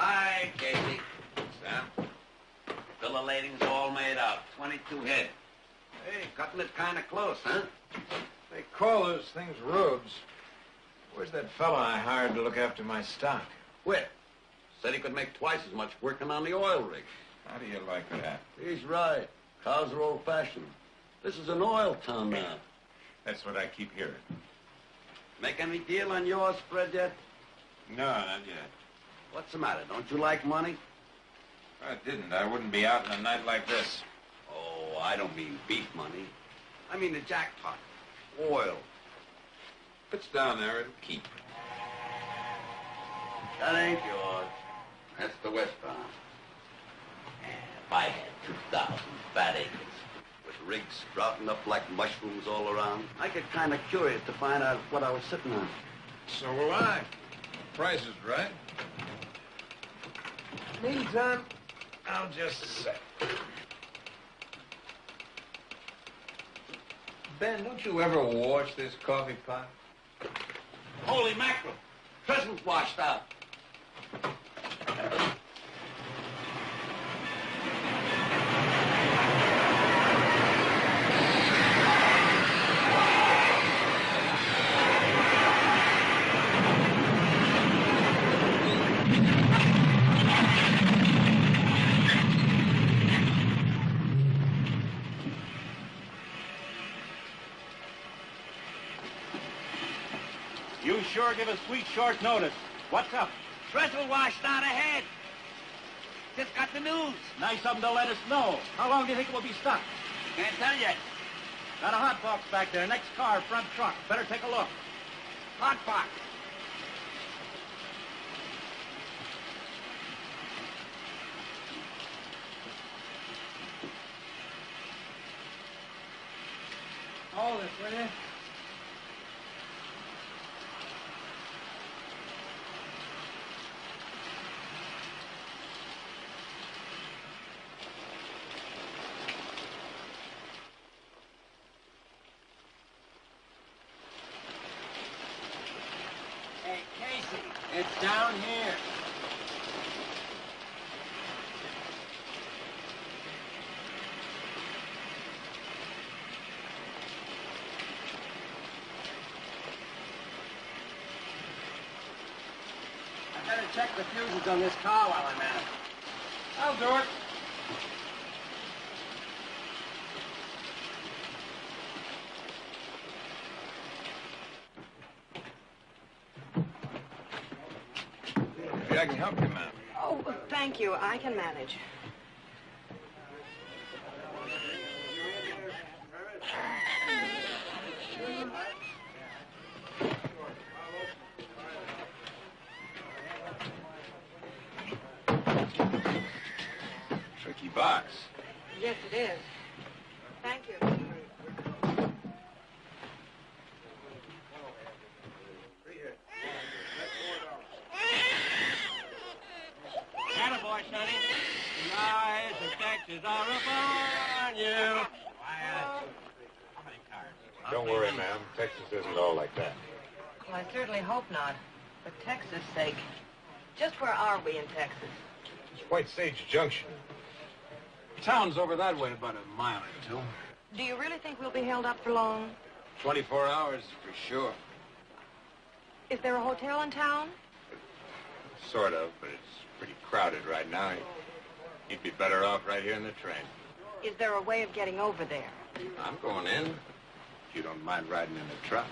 Hi, Casey. Sam. Bill of lading's all made out. 22 head. Hey, cutting it kind of close, huh? They call those things roads. Where's that fella I hired to look after my stock? Quit. Said he could make twice as much working on the oil rig. How do you like that? He's right. Cows are old-fashioned. This is an oil town now. That's what I keep hearing. Make any deal on your spread yet? No, not yet. What's the matter? Don't you like money? I didn't. I wouldn't be out on a night like this. Oh, I don't mean beef money. I mean the jackpot. Oil. If it's down there, it'll keep. That ain't yours. That's the westbound. If I had 2,000 fat acres with rigs sprouting up like mushrooms all around, I get kind of curious to find out what I was sitting on. So will I. Price is right. Meantime, I'll just say. Ben, don't you ever wash this coffee pot? Holy mackerel! Treasle's washed out. You sure give a sweet short notice. What's up? Treasle washed out ahead. Just got the news. Nice of them to let us know. How long do you think it will be stuck? Can't tell yet. Got a hot box back there. Next car, front truck. Better take a look. Hot box. Hold it, will you? Hey, Casey. It's down here. I better check the fuses on this car while I'm at it. I'll do it. Maybe I can help you, ma'am. Oh, thank you. I can manage. Tricky box. Yes, it is. Thank you. Attaboy, Sonny. The eyes of Texas are upon you. Don't worry, ma'am. Texas isn't all like that. Well, I certainly hope not. For Texas' sake. Just where are we in Texas? It's White Sage Junction. Town's over that way about a mile or two. Do you really think we'll be held up for long? 24 hours for sure. Is there a hotel in town? Sort of, but it's pretty crowded right now. You'd be better off right here in the train. Is there a way of getting over there? I'm going in. If you don't mind riding in the truck.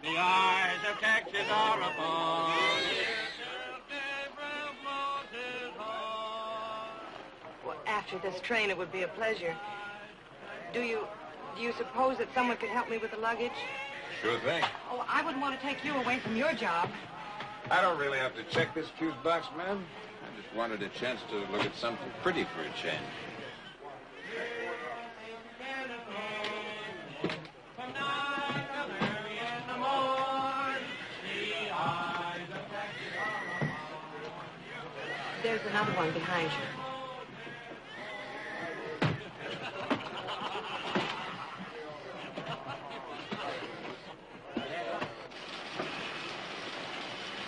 The eyes of Texas are upon you. Well, after this train, it would be a pleasure. Do you suppose that someone could help me with the luggage? Sure thing. Oh, I wouldn't want to take you away from your job. I don't really have to check this fuse box, ma'am. I just wanted a chance to look at something pretty for a change. There's another one behind you.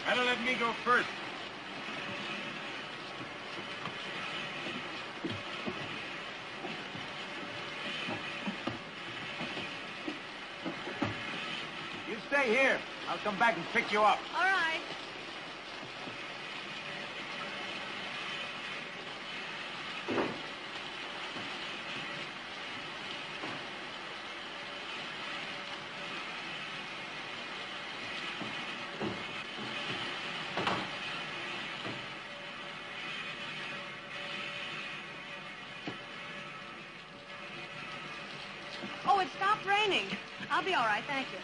Better let me go first. You stay here. I'll come back and pick you up. All right. Oh, it stopped raining. I'll be all right, thank you.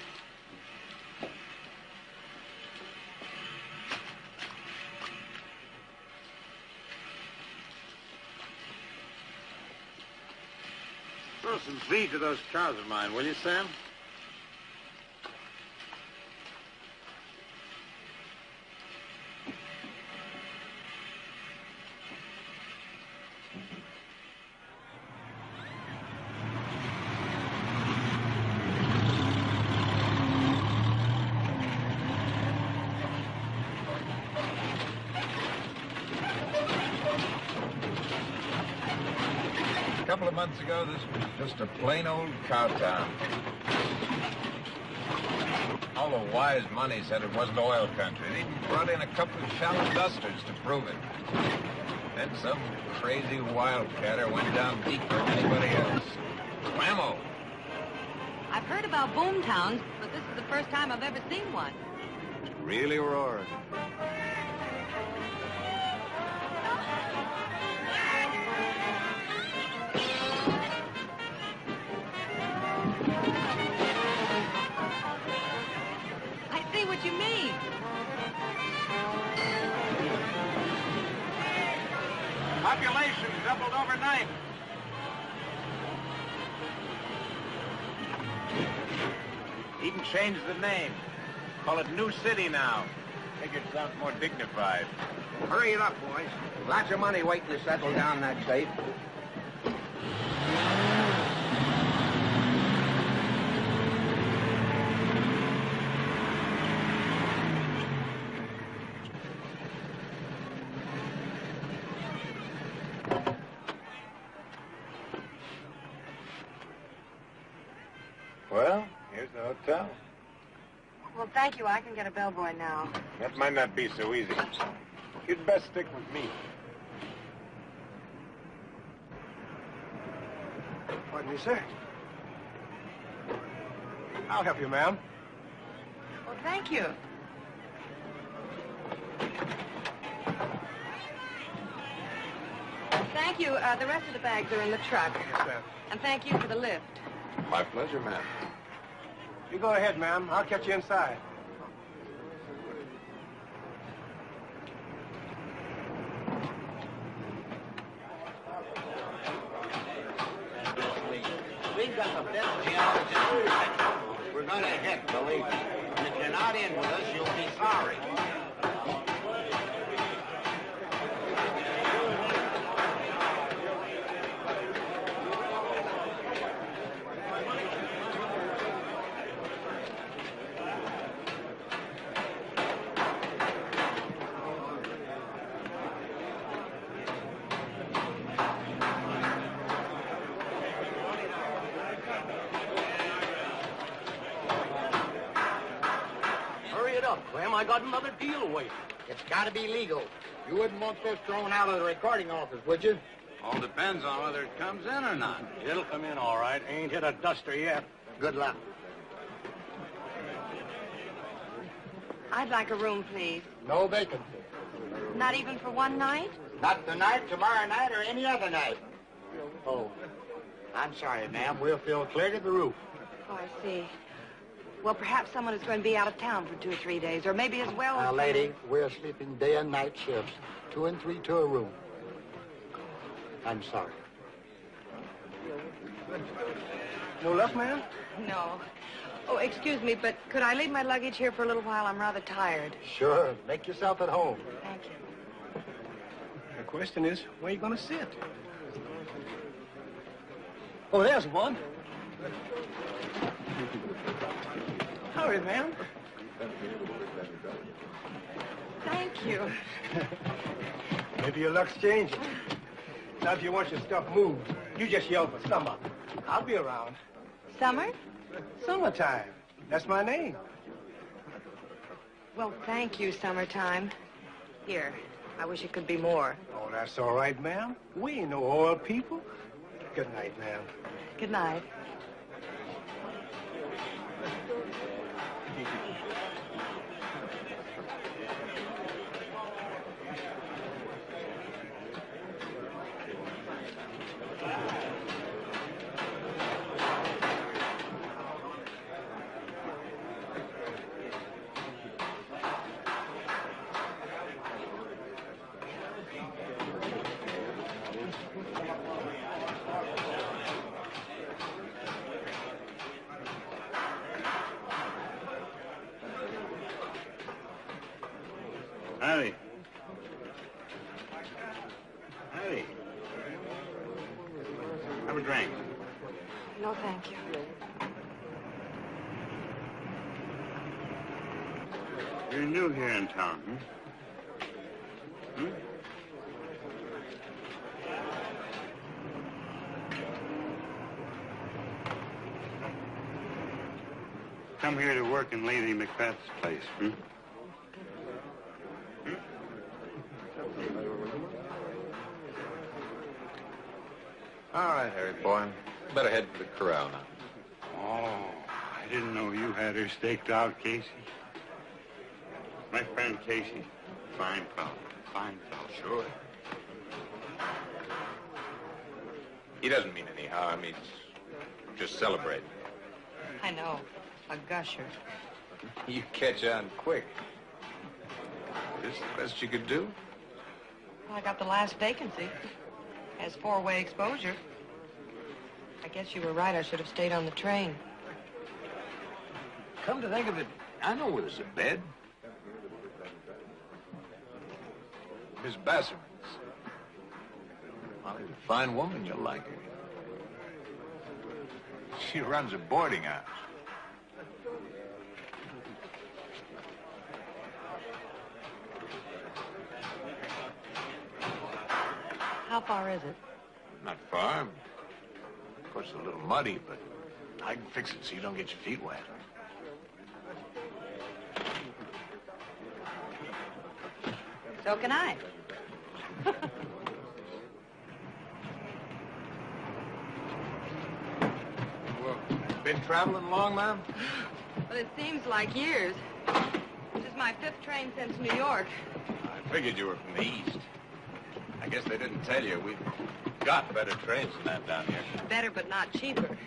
Throw some feed to those cows of mine, will you, Sam? A couple of months ago, this was just a plain old cow town. All the wise money said it wasn't oil country. They even brought in a couple of shallow dusters to prove it. Then some crazy wildcatter went down deeper than anybody else. Whammo! I've heard about boom towns, but this is the first time I've ever seen one. Really roaring. I see what you mean. Population doubled overnight. Even changed the name. Call it New City now. Figured it sounds more dignified. Hurry it up, boys. Lots of money waiting to settle down that state. Well, here's the hotel. Well, thank you. I can get a bellboy now. That might not be so easy. You'd best stick with me. Pardon me, sir. I'll help you, ma'am. Well, thank you. Thank you. The rest of the bags are in the truck. Yes, ma'am. And thank you for the lift. My pleasure, ma'am. You go ahead, ma'am. I'll catch you inside. We've got the best geologists. We're going to hit, believe me. And if you're not in with us, you'll be sorry. Clem, I got another deal waiting. It's got to be legal. You wouldn't want this thrown out of the recording office, would you? All depends on whether it comes in or not. It'll come in all right. Ain't hit a duster yet. Good luck. I'd like a room, please. No vacancy. Not even for one night? Not tonight, tomorrow night, or any other night. Oh, I'm sorry, ma'am. We'll fill clear to the roof. Oh, I see. Well, perhaps someone is going to be out of town for 2 or 3 days, or maybe as well Now, as... lady, we're sleeping day and night shifts, 2 and 3 to a room. I'm sorry. No luck, ma'am? No. Oh, excuse me, but could I leave my luggage here for a little while? I'm rather tired. Sure. Make yourself at home. Thank you. The question is, where are you going to sit? Oh, there's one. Hurry, ma'am. Thank you. Maybe your luck's changing. Now, if you want your stuff moved, you just yell for Summer. I'll be around. Summer? Summertime. That's my name. Well, thank you, Summertime. Here, I wish it could be more. Oh, that's all right, ma'am. We ain't no oil people. Good night, ma'am. Good night. Howdy. Howdy. Have a drink. No, thank you. You're new here in town, hmm? Come here to work in Lady Macbeth's place, hmm? All right, Harry boy. Better head for the corral now. Oh, I didn't know you had her staked out, Casey. My friend Casey, fine fellow, fine fellow. Sure. He doesn't mean any harm. He's just celebrating. I know. A gusher. You catch on quick. This the best you could do? Well, I got the last vacancy. Has 4-way exposure. I guess you were right. I should have stayed on the train. Come to think of it, I know where there's a bed. Miss Basserman's. Molly's a fine woman. You'll like her. She runs a boarding house. How far is it? Not far. Of course, a little muddy, but I can fix it so you don't get your feet wet. So can I. Well, been traveling long, ma'am? Well, it seems like years. This is my 5th train since New York. I figured you were from the East. I guess they didn't tell you. We've got better trains than that down here. Better, but not cheaper.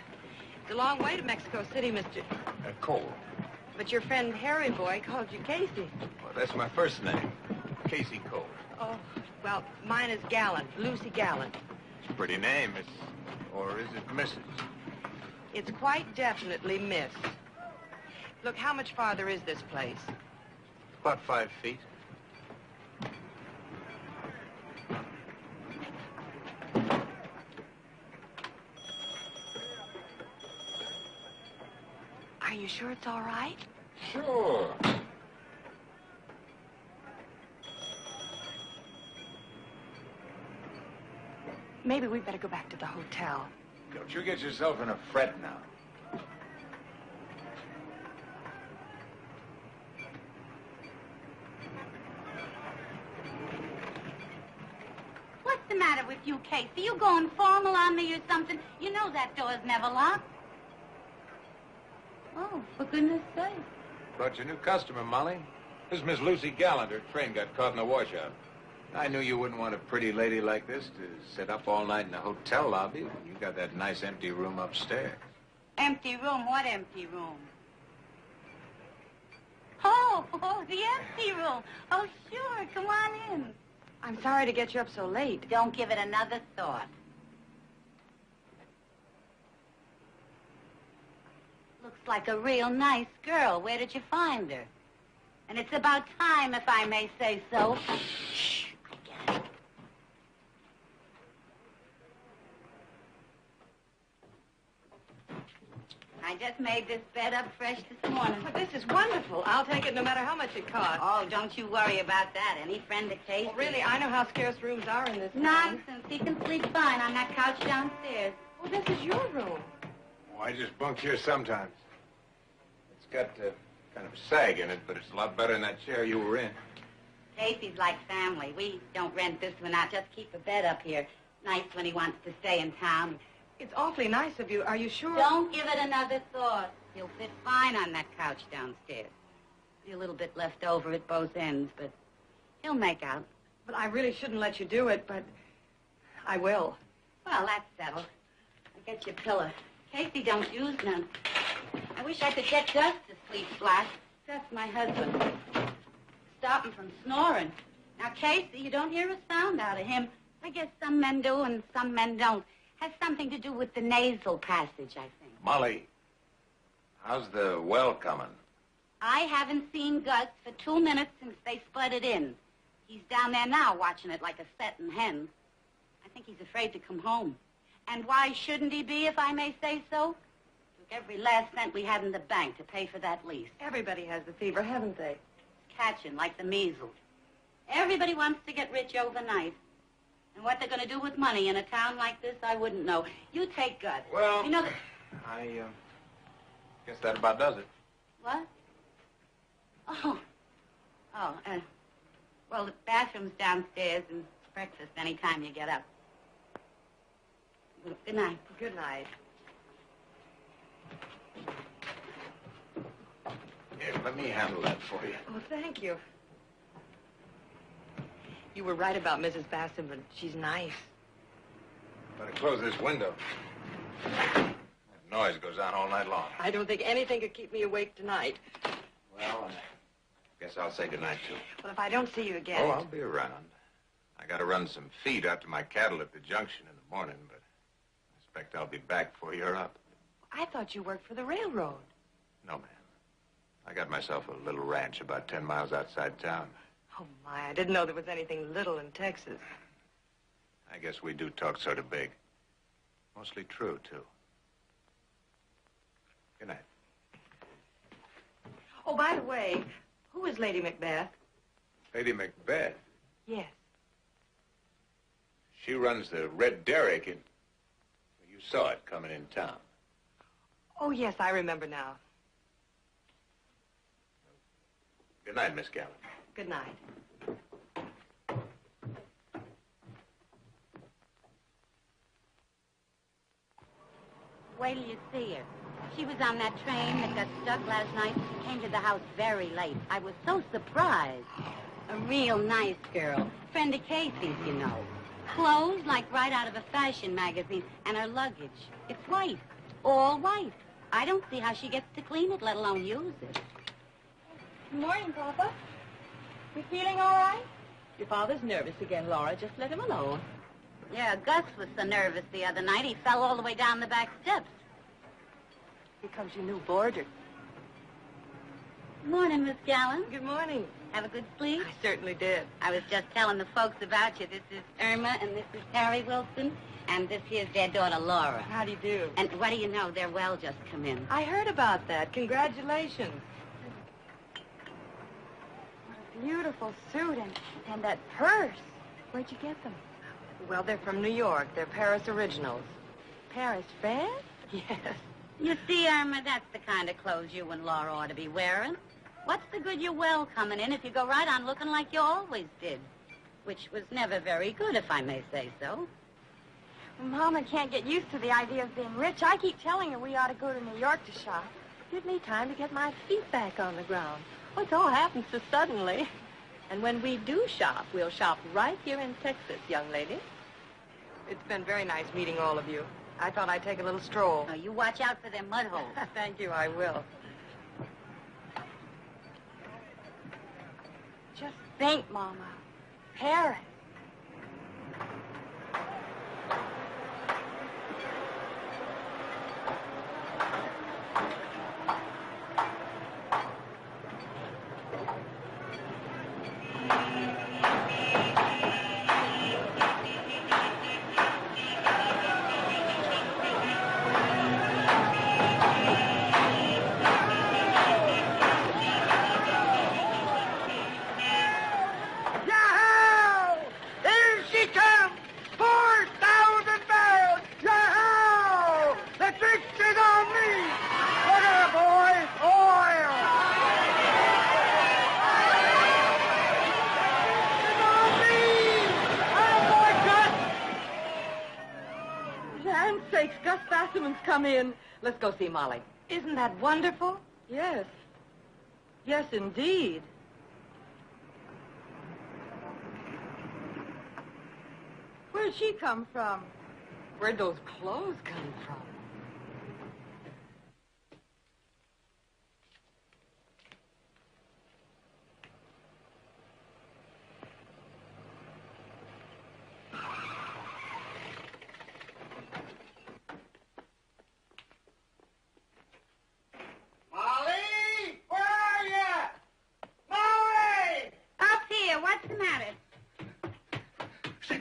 It's a long way to Mexico City, Mr. Cole. But your friend Harry Boy called you Casey. Well, that's my first name. Casey Cole. Oh, well, mine is Gallant, Lucy Gallant. It's a pretty name, Miss. Or is it Mrs.? It's quite definitely Miss. Look, how much farther is this place? About 5 feet. Are you sure it's all right? Sure. Maybe we'd better go back to the hotel. Don't you get yourself in a fret now. What's the matter with you, Casey? You going formal on me or something? You know that door's never locked. Oh, for goodness sake. Brought your new customer, Molly. This is Miss Lucy Gallant. Her train got caught in the washout. I knew you wouldn't want a pretty lady like this to sit up all night in a hotel lobby when you got that nice empty room upstairs. Empty room? What empty room? Oh, the empty room. Oh, sure. Come on in. I'm sorry to get you up so late. Don't give it another thought. Looks like a real nice girl. Where did you find her? And it's about time, if I may say so. Shh, I get it. I just made this bed up fresh this morning. But this is wonderful. I'll take it no matter how much it costs. Oh, don't you worry about that. Any friend of Casey? Well, really, I know how scarce rooms are in this town. Nonsense. He can sleep fine on that couch downstairs. Well, this is your room. Oh, I just bunk here sometimes. It's got kind of a sag in it, but it's a lot better than that chair you were in. Casey's like family. We don't rent this one out. Just keep a bed up here. Nice when he wants to stay in town. It's awfully nice of you. Are you sure? Don't give it another thought. He'll fit fine on that couch downstairs. Be a little bit left over at both ends, but he'll make out. But I really shouldn't let you do it, but I will. Well, that's settled. I'll get you a pillow. Casey don't use none. I wish I could get Gus to sleep flat. That's my husband. Stop him from snoring. Now, Casey, you don't hear a sound out of him. I guess some men do and some men don't. Has something to do with the nasal passage, I think. Molly, how's the well coming? I haven't seen Gus for 2 minutes since they split it in. He's down there now watching it like a setting hen. I think he's afraid to come home. And why shouldn't he be, if I may say so? Took every last cent we had in the bank to pay for that lease. Everybody has the fever, haven't they? It's catching like the measles. Everybody wants to get rich overnight. And what they're going to do with money in a town like this, I wouldn't know. You take Gus. Well, you know that... I guess that about does it. What? Well, the bathroom's downstairs and breakfast any time you get up. Good night. Good night. Here, let me handle that for you. Oh, thank you. You were right about Mrs. Basserman. She's nice. Better close this window. That noise goes on all night long. I don't think anything could keep me awake tonight. Well, I guess I'll say goodnight, too. Well, if I don't see you again... Oh, I'll be around. I got to run some feed out to my cattle at the junction in the morning, but I expect I'll be back before you're up. I thought you worked for the railroad. No, ma'am. I got myself a little ranch about 10 miles outside town. Oh, my, I didn't know there was anything little in Texas. I guess we do talk sort of big. Mostly true, too. Good night. Oh, by the way, who is Lady Macbeth? Lady Macbeth? Yes. She runs the Red Derrick in... You saw it coming in town. Oh, yes, I remember now. Good night, Miss Gallant. Good night. Wait till you see her. She was on that train that got stuck last night. She came to the house very late. I was so surprised. A real nice girl. Friend of Casey's, you know. Clothes like right out of a fashion magazine. And her luggage. It's white. All white. I don't see how she gets to clean it, let alone use it. Good morning, Papa. You feeling all right? Your father's nervous again, Laura. Just let him alone. Yeah, Gus was so nervous the other night, he fell all the way down the back steps. Here comes your new boarder. Morning, Miss Gallant. Good morning. Have a good sleep? I certainly did. I was just telling the folks about you. This is Irma, and this is Harry Wilson, and this here's their daughter, Laura. How do you do? And what do you know? Their well just come in. I heard about that. Congratulations. What a beautiful suit and that purse. Where'd you get them? Well, they're from New York. They're Paris originals. Paris fed? Yes. You see, Irma, that's the kind of clothes you and Laura ought to be wearing. What's the good your well coming in if you go right on looking like you always did? Which was never very good, if I may say so. Mama can't get used to the idea of being rich. I keep telling her we ought to go to New York to shop. Give me time to get my feet back on the ground. Oh, it's all happened so suddenly. And when we do shop, we'll shop right here in Texas, young lady. It's been very nice meeting all of you. I thought I'd take a little stroll. Now, you watch out for them mud holes. Thank you, I will. Just think, Mama. Paris. Come in. Let's go see Molly. Isn't that wonderful? Yes. Yes, indeed. Where'd she come from? Where'd those clothes come from? What's the matter?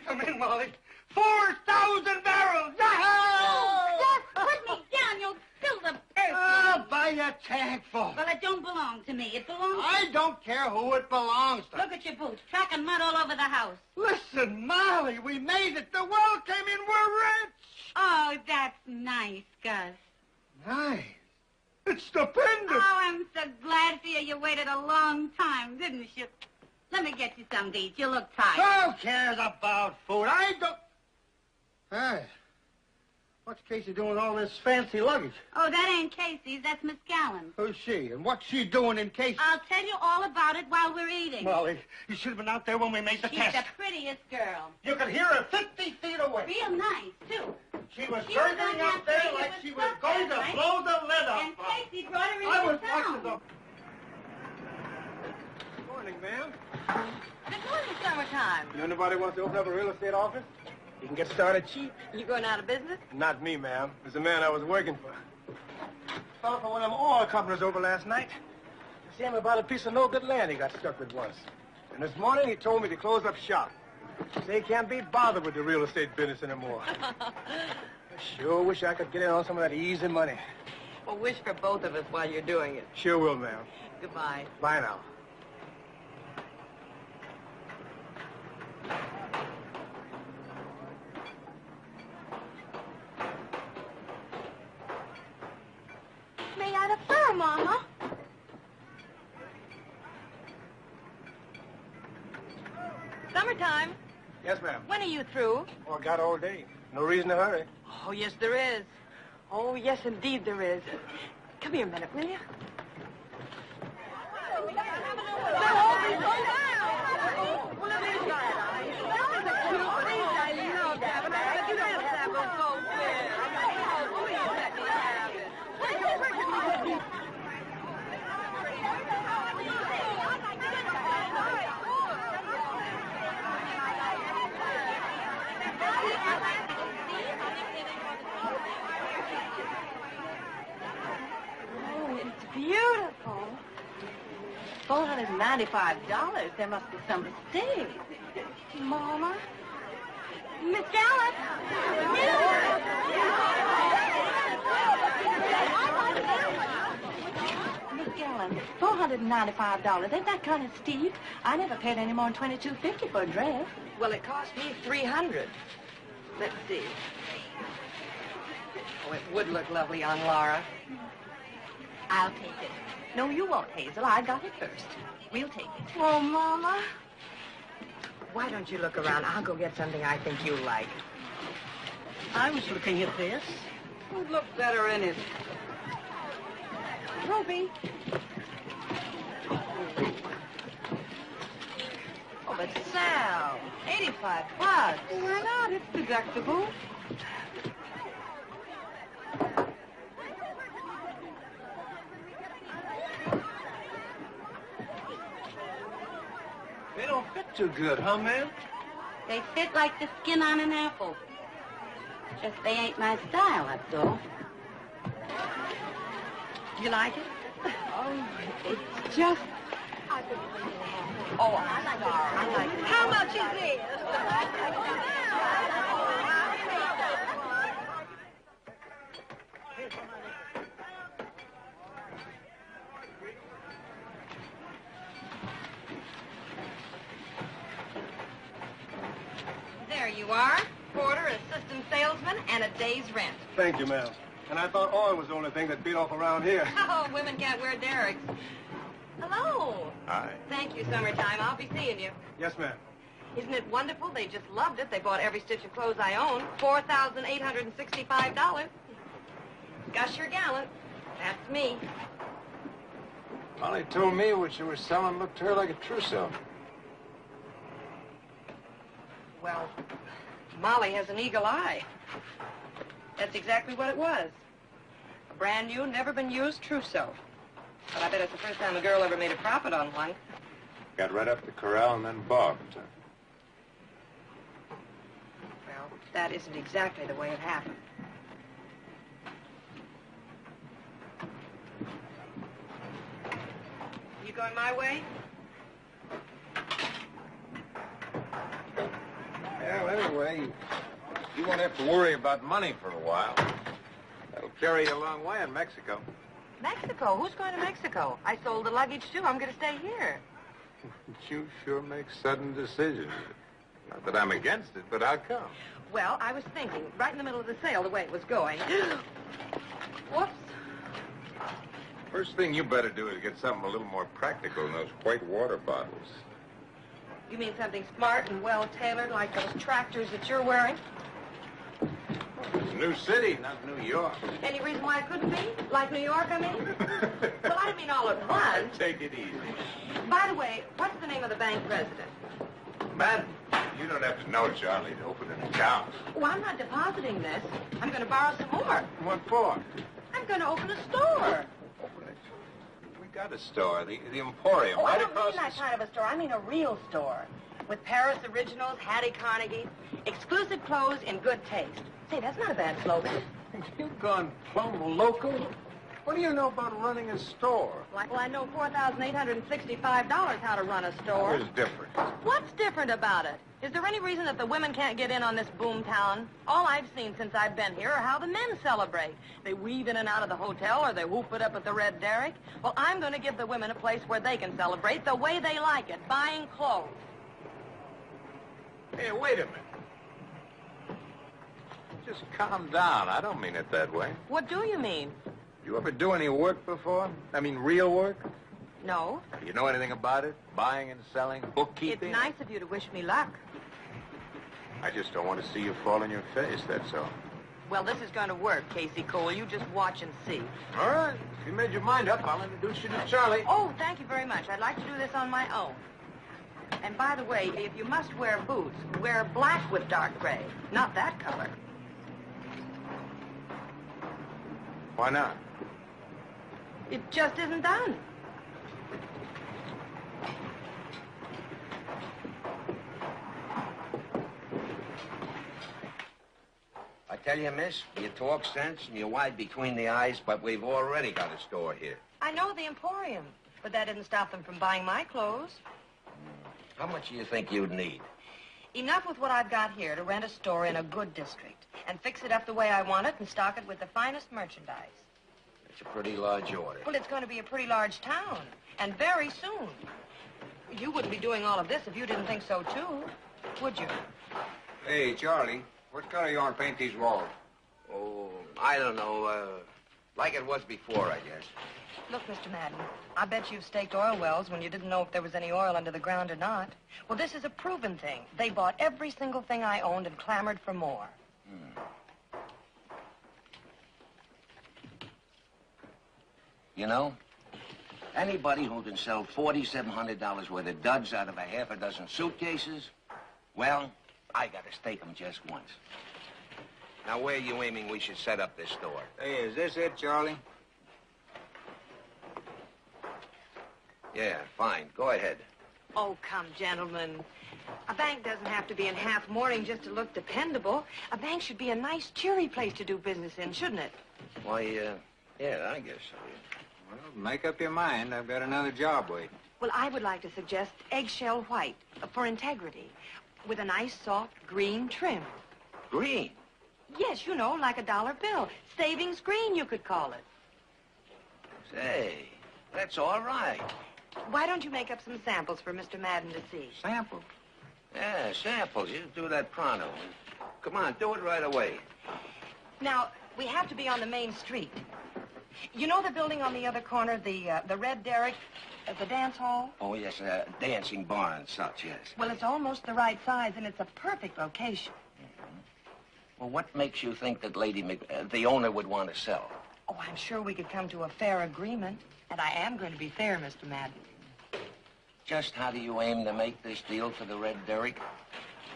Come in, Molly. 4,000 barrels! Yahoo! Just put me down. You'll spill the perfume. I'll buy a tank full. Well, it don't belong to me. It belongs to... I don't care who it belongs to. Look at your boots. Tracking mud all over the house. Listen, Molly, we made it. The world came in. We're rich. Oh, that's nice, Gus. Nice. It's stupendous. Oh, I'm so glad for you. You waited a long time, didn't you? Let me get you something to eat. You look tired. Who cares about food? I don't... Hey, what's Casey doing with all this fancy luggage? Oh, that ain't Casey's. That's Miss Gallant. Who's she? And what's she doing in Casey? I'll tell you all about it while we're eating. Molly, you should have been out there when we made the She's test. the prettiest girl. You could hear her 50 feet away. Real nice, too. She was She was gurgling on up there that like thing she with was going to right? blow the lid off. And Casey brought her I into was watching town. Good morning, ma'am. Good morning, summertime. You know anybody wants to open up a real estate office? You can get started cheap. You going out of business? Not me, ma'am. It's the man I was working for. Fell for one of them oil companies over last night. See him about a piece of no good land he got stuck with once. And this morning he told me to close up shop. Say he can't be bothered with the real estate business anymore. I sure wish I could get in on some of that easy money. Well, wish for both of us while you're doing it. Sure will, ma'am. Goodbye. Bye now. Made out of fur, Mama. Summertime. Yes, ma'am. When are you through? Oh, I got all day. No reason to hurry. Oh, yes, there is. Oh, yes, indeed there is. Come here a minute, will you? Oh, it's beautiful. $495. There must be some mistake. Mama. Miss Gallant. Miss Gallant, $495. Ain't that kind of steep? I never paid any more than $22.50 for a dress. Well, it cost me $300. Let's see. Oh, it would look lovely on Laura. I'll take it. No, you won't, Hazel. I got it first. We'll take it. Oh, Mama. Why don't you look around? I'll go get something I think you'll like. I was looking at this. Who'd look better in it? Ruby. Oh, but Sal, 85 bucks. Why not? It's deductible. They don't fit too good, huh, ma'am? They fit like the skin on an apple. Just they ain't my style, that's all. You like it? Oh, it's just... Oh, I'm sorry. I like it. How much is this? There you are. Porter, assistant salesman, and a day's rent. Thank you, ma'am. And I thought oil was the only thing that beat off around here. Oh, women can't wear derricks. Hello. Hi. Thank you, summertime. I'll be seeing you. Yes, ma'am. Isn't it wonderful? They just loved it. They bought every stitch of clothes I own. $4,865. Gusher Gallant. That's me. Molly told me what you were selling looked to her like a trousseau. Well, Molly has an eagle eye. That's exactly what it was. A brand new, never been used trousseau. But I bet it's the first time a girl ever made a profit on one. Got right up the corral and then balked. Well, that isn't exactly the way it happened. You going my way? Well, anyway, you won't have to worry about money for a while. That'll carry you a long way in Mexico. Mexico? Who's going to Mexico? I sold the luggage, too. I'm going to stay here. You sure make sudden decisions. Not that I'm against it, but how come? Well, I was thinking, right in the middle of the sale, the way it was going. Whoops. First thing you better do is get something a little more practical than those white water bottles. You mean something smart and well-tailored like those tractors that you're wearing? It's a new city, not New York. Any reason why it couldn't be? Like New York, I mean? Well, I didn't mean all at once. Take it easy. By the way, what's the name of the bank president? Madam, you don't have to know Charlie to open an account. Oh, I'm not depositing this. I'm going to borrow some more. What for? I'm going to open a store. Open it. We got a store, the Emporium, Oh, I right don't across mean that the... kind of a store. I mean a real store. With Paris originals, Hattie Carnegie, exclusive clothes in good taste. Say, that's not a bad slogan. You've gone plumb local. What do you know about running a store? Well, I know $4,865 how to run a store. That was different. What's different about it? Is there any reason that the women can't get in on this boom town? All I've seen since I've been here are how the men celebrate. They weave in and out of the hotel or they whoop it up at the Red Derrick. Well, I'm going to give the women a place where they can celebrate the way they like it, buying clothes. Hey, wait a minute. Just calm down. I don't mean it that way. What do you mean? You ever do any work before? I mean, real work? No. You know anything about it? Buying and selling, bookkeeping? It's nice of you to wish me luck. I just don't want to see you fall on your face, that's all. Well, this is going to work, Casey Cole. You just watch and see. All right. If you made your mind up, I'll introduce you to Charlie. Oh, thank you very much. I'd like to do this on my own. And by the way, if you must wear boots, wear black with dark gray, not that color. Why not? It just isn't done. I tell you, miss, you talk sense and you're wide between the eyes, but we've already got a store here. I know the Emporium, but that didn't stop them from buying my clothes. How much do you think you'd need? Enough with what I've got here to rent a store in a good district and fix it up the way I want it and stock it with the finest merchandise. It's a pretty large order. Well, it's going to be a pretty large town, and very soon. You wouldn't be doing all of this if you didn't think so, too, would you? Hey, Charlie, what color you want to paint these walls? Oh, I don't know, like it was before, I guess. Look, Mr. Madden, I bet you've staked oil wells when you didn't know if there was any oil under the ground or not. Well, this is a proven thing. They bought every single thing I owned and clamored for more. You know, Anybody who can sell $4,700 worth of duds out of a half a dozen suitcases, well, I gotta stake them just once. Now, where are you aiming we should set up this store? Hey, is this it, Charlie? Yeah, fine. Go ahead. Oh, come, gentlemen. A bank doesn't have to be in half mourning just to look dependable. A bank should be a nice, cheery place to do business in, shouldn't it? Why, yeah, I guess so. Well, make up your mind. I've got another job waiting. Well, I would like to suggest eggshell white for integrity with a nice, soft, green trim. Green? Yes, you know, like a dollar bill. Savings green, you could call it. Say, that's all right. Why don't you make up some samples for Mr. Madden to see? Samples? Yeah, samples. You do that pronto. Come on, do it right away. Now, we have to be on the main street. You know the building on the other corner, the Red Derrick, the dance hall? Oh, yes, dancing bar and such, yes. Well, it's almost the right size, and it's a perfect location. Well, what makes you think that the owner would want to sell? Oh, I'm sure we could come to a fair agreement. And I am going to be fair, Mr. Madden. Just how do you aim to make this deal for the Red Derrick?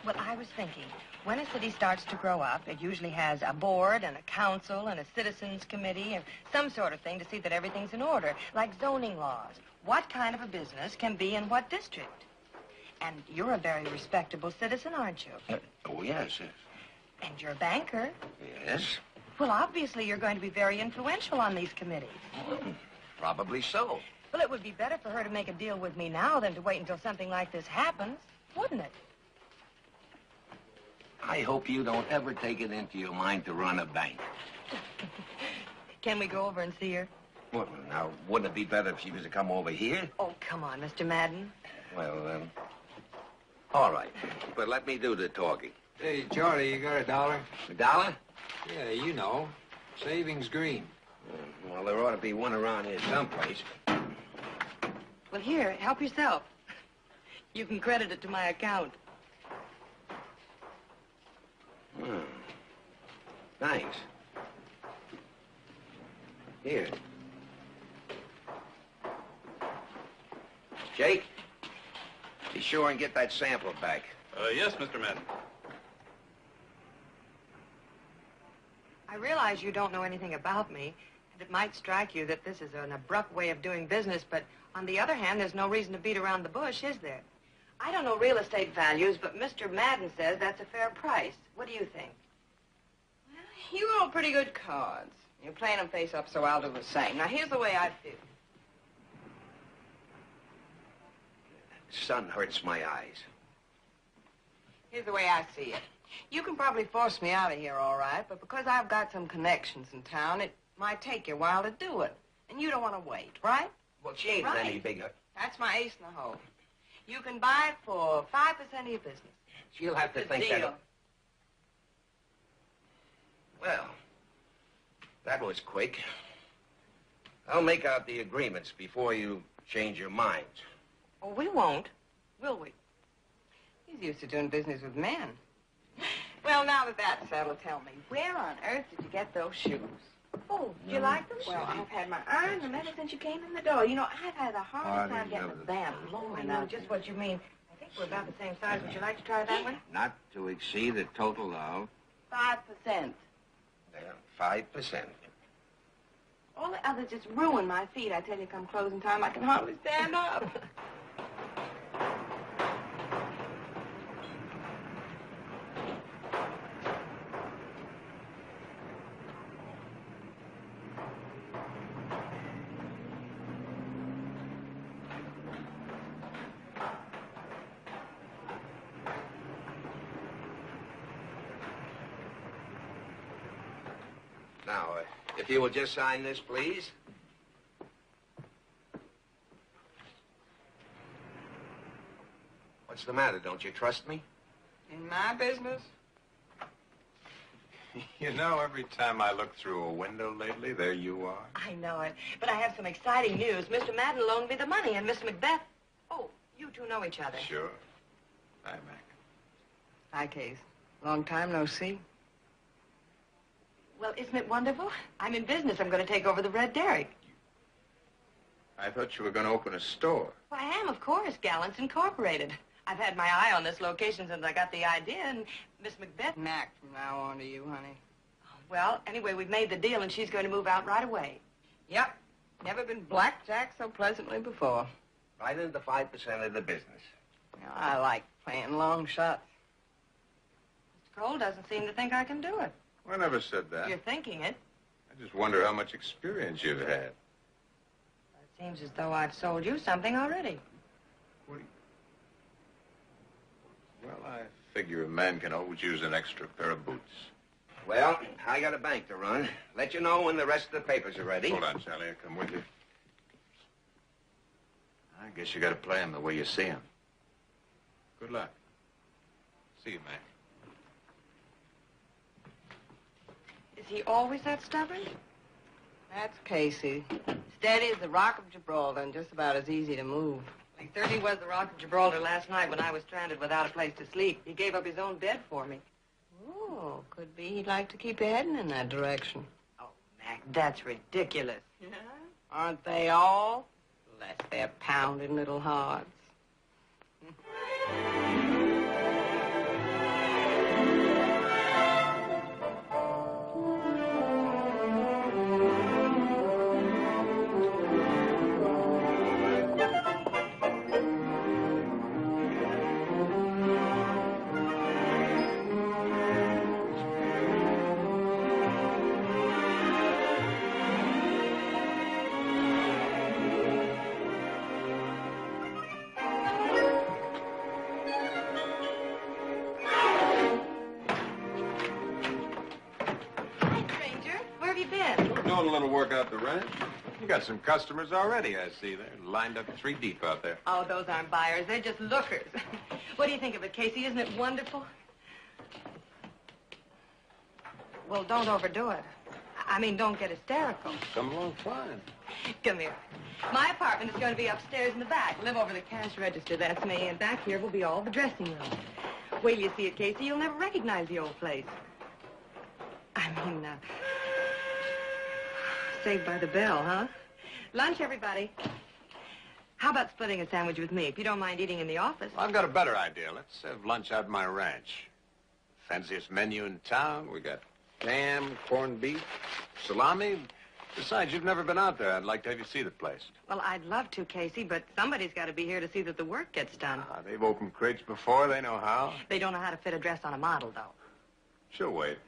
Well, I was thinking, when a city starts to grow up, it usually has a board and a council and a citizens committee and some sort of thing to see that everything's in order, like zoning laws. What kind of a business can be in what district? And you're a very respectable citizen, aren't you? Oh, yes, yes. And you're a banker. Yes. Well, obviously, you're going to be very influential on these committees. Probably so. Well, it would be better for her to make a deal with me now than to wait until something like this happens, wouldn't it? I hope you don't ever take it into your mind to run a bank. Can we go over and see her? Well, now, wouldn't it be better if she was to come over here? Oh, come on, Mr. Madden. Well, all right. But let me do the talking. Hey, Charlie, you got $1? $1? Yeah, you know. Savings green. Well, there ought to be one around here someplace. Well, here, help yourself. You can credit it to my account. Thanks. Here. Jake, be sure and get that sample back. Yes, Mr. Madden. I realize you don't know anything about me, and it might strike you that this is an abrupt way of doing business, but on the other hand, there's no reason to beat around the bush, is there? I don't know real estate values, but Mr. Madden says that's a fair price. What do you think? Well, you roll pretty good cards. You're playing them face up, so I'll do the same. Now, here's the way I feel. Sun hurts my eyes. Here's the way I see it. You can probably force me out of here, all right, but because I've got some connections in town, it might take you a while to do it. And you don't want to wait, right? Well, she ain't Right. any bigger. That's my ace in the hole. You can buy it for 5% of your business. She'll have to It's a think deal. that... Well, that was quick. I'll make out the agreements before you change your minds. Oh, we won't, will we? He's used to doing business with men. Well, now that that's settled, tell me, where on earth did you get those shoes? Oh, do you like them? Well, I've had my eye on them ever since you came in the door. You know, I've had the hardest time getting a band. Oh, I know just what you mean. I think we're about the same size. Would you like to try that one? Not to exceed a total of... 5%. 5%. All the others just ruin my feet. I tell you, come closing time, I can hardly stand up. Now, if you will just sign this, please. What's the matter? Don't you trust me? In my business? You know, every time I look through a window lately, there you are. I know it. But I have some exciting news. Mr. Madden loaned me the money, and Miss Macbeth... Oh, you two know each other. Sure. Hi, Mac. Hi, Case. Long time no see. Well, isn't it wonderful? I'm in business. I'm going to take over the Red Derrick. I thought you were going to open a store. Well, I am, of course. Gallant's Incorporated. I've had my eye on this location since I got the idea, and Miss Macbeth... Mac from now on to you, honey. Well, anyway, we've made the deal, and she's going to move out right away. Yep. Never been blackjack so pleasantly before. Right into 5% of the business. Well, I like playing long shots. Mr. Cole doesn't seem to think I can do it. I never said that. You're thinking it. I just wonder how much experience you've had. It seems as though I've sold you something already. Well, I figure a man can always use an extra pair of boots. Well, I got a bank to run. Let you know when the rest of the papers are ready. Hold on, Sally. I'll come with you. I guess you got to play him the way you see him. Good luck. See you, Mac. Is he always that stubborn? That's Casey. Steady as the Rock of Gibraltar and just about as easy to move. He certainly was the Rock of Gibraltar last night when I was stranded without a place to sleep. He gave up his own bed for me. Oh, could be he'd like to keep you heading in that direction. Oh, Mac, that's ridiculous. Yeah? Aren't they all? Bless their pounding little hearts. Doing a little work out the ranch. You got some customers already, I see. They're lined up 3 deep out there. Oh, those aren't buyers. They're just lookers. What do you think of it, Casey? Isn't it wonderful? Well, don't overdo it. I mean, don't get hysterical. Come along fine. Come here. My apartment is going to be upstairs in the back. Live over the cash register, that's me. And back here will be all the dressing room. Wait till you see it, Casey. You'll never recognize the old place. I mean, Saved by the Bell, huh? Lunch, everybody. How about splitting a sandwich with me, if you don't mind eating in the office? I've got a better idea. Let's have lunch out at my ranch. Fanciest menu in town. We got ham, corned beef, salami. Besides, you've never been out there. I'd like to have you see the place. Well, I'd love to, Casey, but somebody's got to be here to see that the work gets done. They've opened crates before. They know how. They don't know how to fit a dress on a model, though. She'll wait.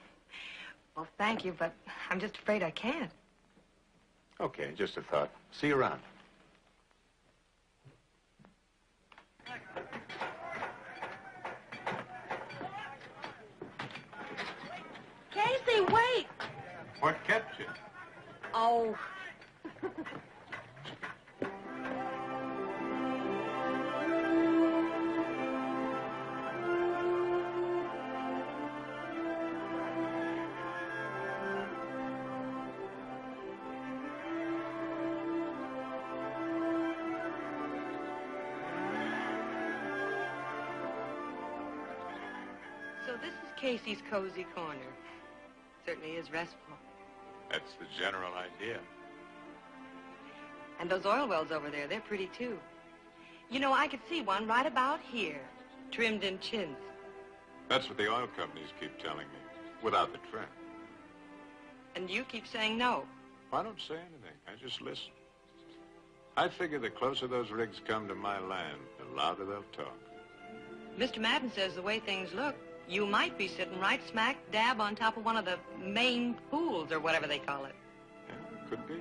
Well, thank you, but I'm just afraid I can't. Okay, just a thought. See you around. Casey, wait! What kept you? Oh. So this is Casey's cozy corner. Certainly is restful. That's the general idea. And those oil wells over there, they're pretty, too. You know, I could see one right about here, trimmed in chintz. That's what the oil companies keep telling me, without the trim. And you keep saying no. I don't say anything. I just listen. I figure the closer those rigs come to my land, the louder they'll talk. Mr. Madden says the way things look, you might be sitting right smack dab on top of one of the main pools, or whatever they call it. Yeah, could be.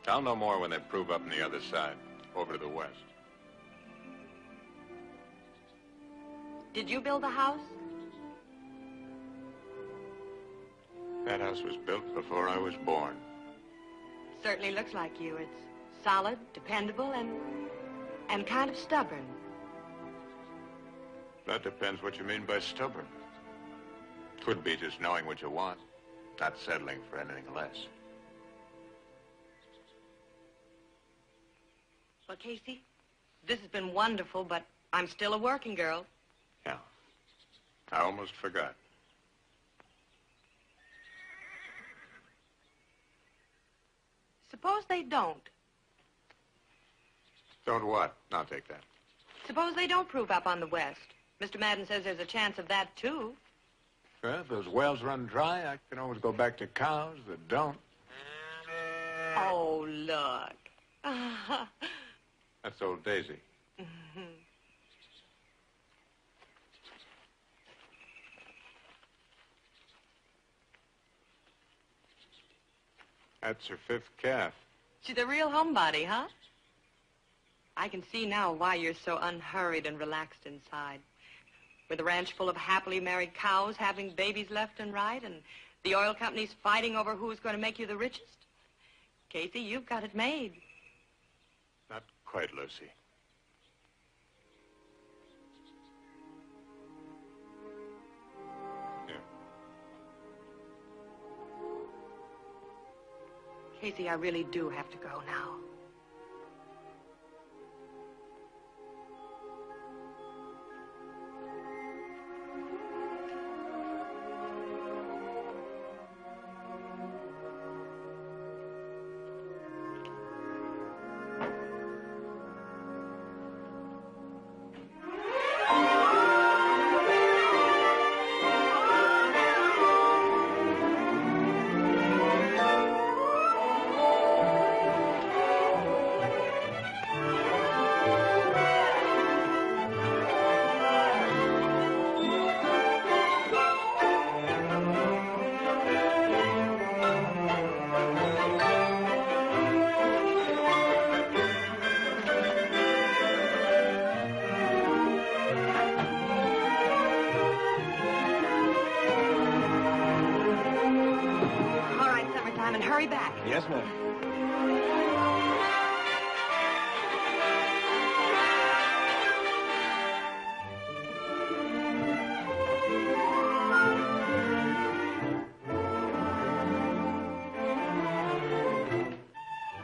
I'll know more when they prove up on the other side, over to the west. Did you build the house? That house was built before I was born. Certainly looks like you. It's solid, dependable, and kind of stubborn. That depends what you mean by stubborn. Could be just knowing what you want, not settling for anything less. Well, Casey, this has been wonderful, but I'm still a working girl. Yeah. I almost forgot. Suppose they don't. Don't what? I'll take that. Suppose they don't prove up on the West. Mr. Madden says there's a chance of that, too. Well, if those wells run dry, I can always go back to cows that don't. Oh, look. That's old Daisy. That's her 5th calf. She's a real homebody, huh? I can see now why you're so unhurried and relaxed inside. With a ranch full of happily married cows having babies left and right, and the oil companies fighting over who's going to make you the richest. Casey, you've got it made. Not quite, Lucy. Here. Casey, I really do have to go now. Hurry back. Yes, ma'am.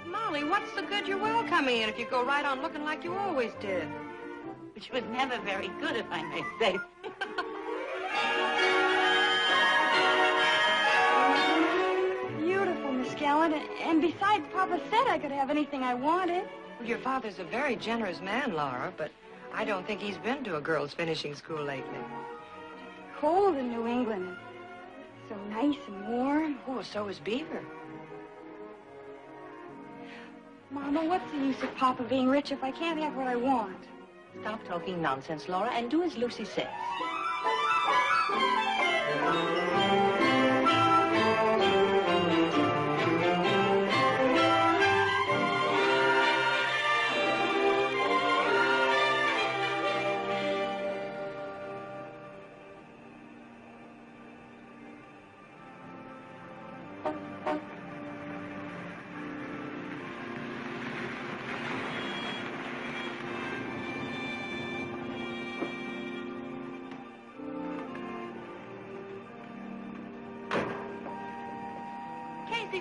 Molly, what's the good your well coming in if you go right on looking like you always did? Which was never very good, if I may say. Gallant, and besides, Papa said I could have anything I wanted. Well, your father's a very generous man, Laura, but I don't think he's been to a girls' finishing school lately. Cold in New England. So nice and warm. Oh, so is Beaver. Mama, what's the use of Papa being rich if I can't have what I want? Stop talking nonsense, Laura, and do as Lucy says.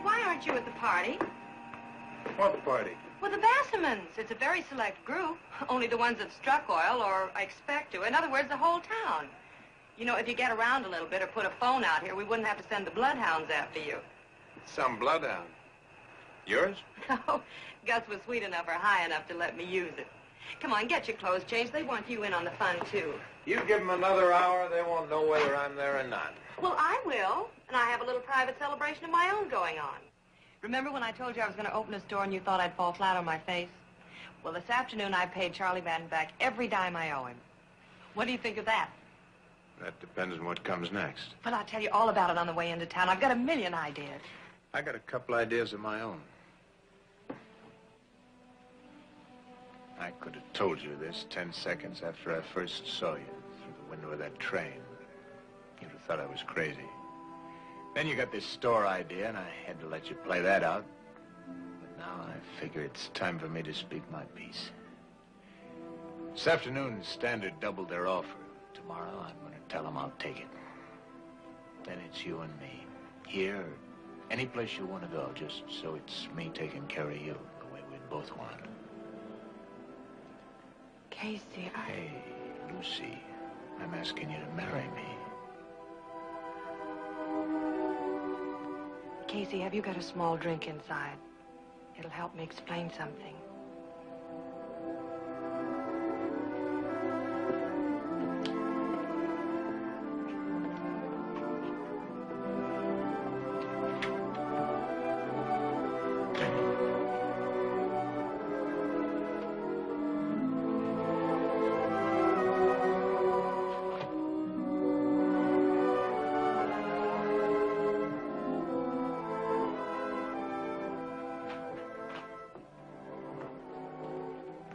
Why aren't you at the party? What party? Well, the Bassamans. It's a very select group. Only the ones that struck oil or expect to. In other words, the whole town. You know, if you get around a little bit or put a phone out here, we wouldn't have to send the bloodhounds after you. Some bloodhound. Yours? No. Gus was sweet enough or high enough to let me use it. Come on, get your clothes changed. They want you in on the fun, too. You give them another hour, they won't know whether I'm there or not. Well, I will. And I have a little private celebration of my own going on. Remember when I told you I was going to open a store and you thought I'd fall flat on my face? Well, this afternoon I paid Charlie Madden back every dime I owe him. What do you think of that? That depends on what comes next. Well, I'll tell you all about it on the way into town. I've got a million ideas. I got a couple ideas of my own. I could have told you this 10 seconds after I first saw you through the window of that train. You'd have thought I was crazy. Then you got this store idea, and I had to let you play that out. But now I figure it's time for me to speak my piece. This afternoon, Standard doubled their offer. Tomorrow, I'm going to tell them I'll take it. Then it's you and me. Here, or any place you want to go, just so it's me taking care of you the way we'd both want. Casey, Hey, Lucy, I'm asking you to marry me. Casey, have you got a small drink inside? It'll help me explain something.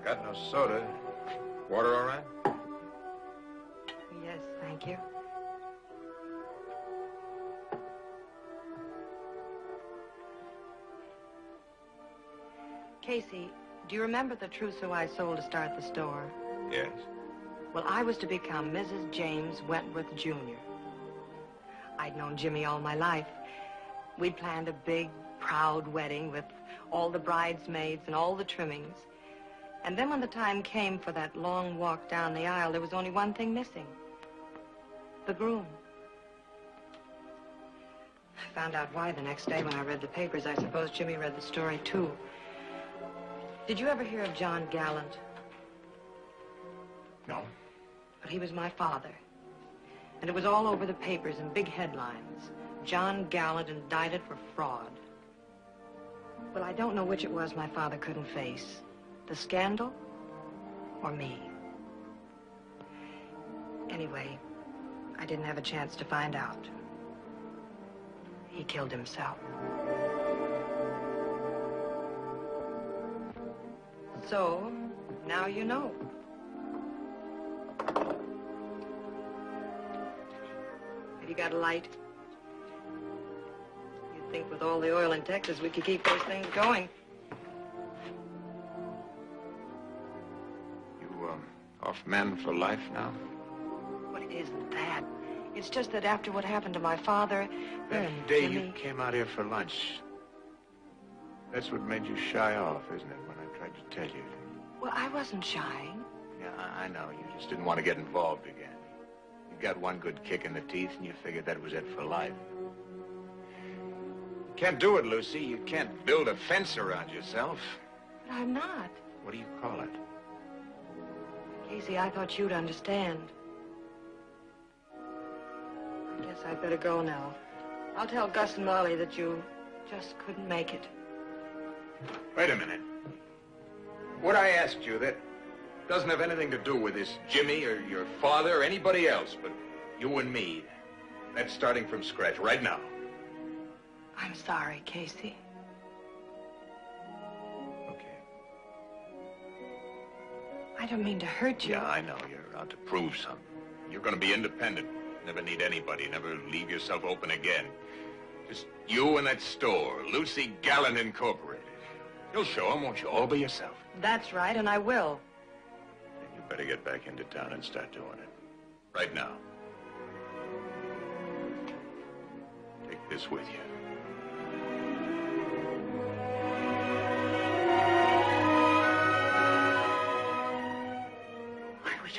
Got no soda. Water all right? Yes, thank you. Casey, do you remember the trousseau I sold to start the store? Yes. Well, I was to become Mrs. James Wentworth, Jr. I'd known Jimmy all my life. We'd planned a big, proud wedding with all the bridesmaids and all the trimmings. And then when the time came for that long walk down the aisle, there was only one thing missing. The groom. I found out why the next day when I read the papers. I suppose Jimmy read the story, too. Did you ever hear of John Gallant? No. But he was my father. And it was all over the papers in big headlines. John Gallant indicted for fraud. Well, I don't know which it was my father couldn't face. The scandal or me. Anyway, I didn't have a chance to find out. He killed himself. So, now you know. Have you got a light? You'd think with all the oil in Texas we could keep those things going. Off men for life now? Well, it isn't that. It's just that after what happened to my father That and day Jimmy... you came out here for lunch. That's what made you shy off, isn't it, when I tried to tell you? Well, I wasn't shying. Yeah, I know. You just didn't want to get involved again. You got one good kick in the teeth, and you figured that was it for life. You can't do it, Lucy. You can't build a fence around yourself. But I'm not. What do you call it? Casey, I thought you'd understand. I guess I'd better go now. I'll tell Gus and Molly that you just couldn't make it. Wait a minute. What I asked you, that doesn't have anything to do with this Jimmy or your father or anybody else, but you and me. That's starting from scratch right now. I'm sorry, Casey. I don't mean to hurt you. Yeah, I know. You're out to prove something. You're going to be independent. Never need anybody. Never leave yourself open again. Just you and that store, Lucy Gallant Incorporated. You'll show them, won't you? All by yourself. That's right, and I will. Then you better get back into town and start doing it. Right now. Take this with you.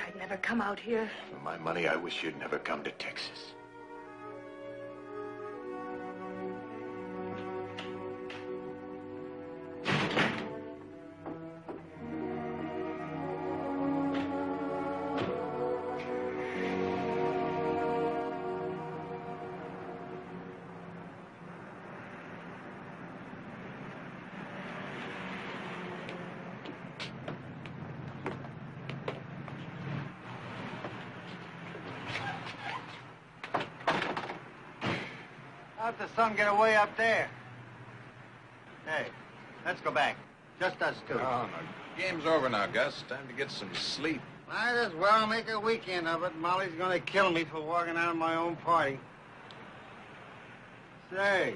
I'd never come out here. For my money, I wish you'd never come to Texas. How'd the sun get away up there? Hey, let's go back. Just us two. Oh, no. Game's over now, Gus. Time to get some sleep. Might as well make a weekend of it. Molly's gonna kill me for walking out of my own party. Say,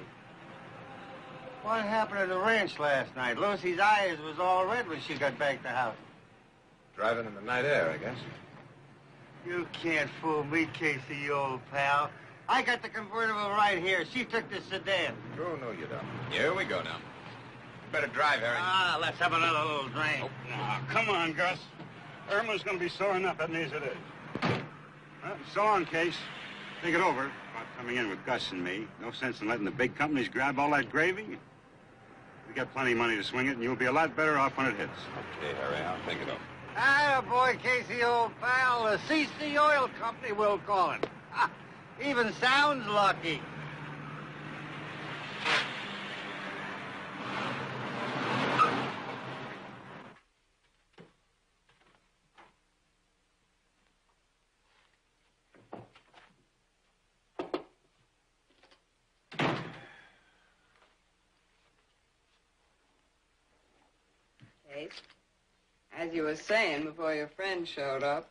what happened at the ranch last night? Lucy's eyes was all red when she got back to the house. Driving in the night air, I guess. You can't fool me, Casey, you old pal. I got the convertible right here. She took the sedan. Oh, no, you don't. Here we go now. You better drive, Harry. Let's have another little drink. Oh, now, come on, Gus. Irma's going to be sore enough as it is. Well, so long, Case. Think it over. About coming in with Gus and me. No sense in letting the big companies grab all that gravy. We got plenty of money to swing it, and you'll be a lot better off when it hits. Okay, Harry, I'll think it over. Boy, Casey, old pal. The CC Oil Company, we'll call it. Even sounds lucky. Kate, as you were saying before your friend showed up.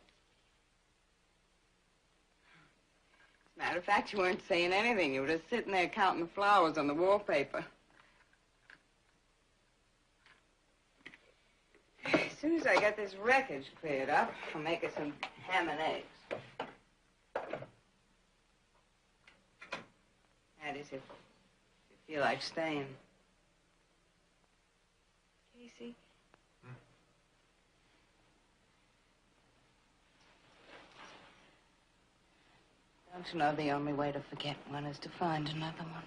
As a matter of fact, you weren't saying anything. You were just sitting there counting the flowers on the wallpaper. As soon as I get this wreckage cleared up, I'll make us some ham and eggs. That is, if you feel like staying. Casey? Don't you know the only way to forget one is to find another one?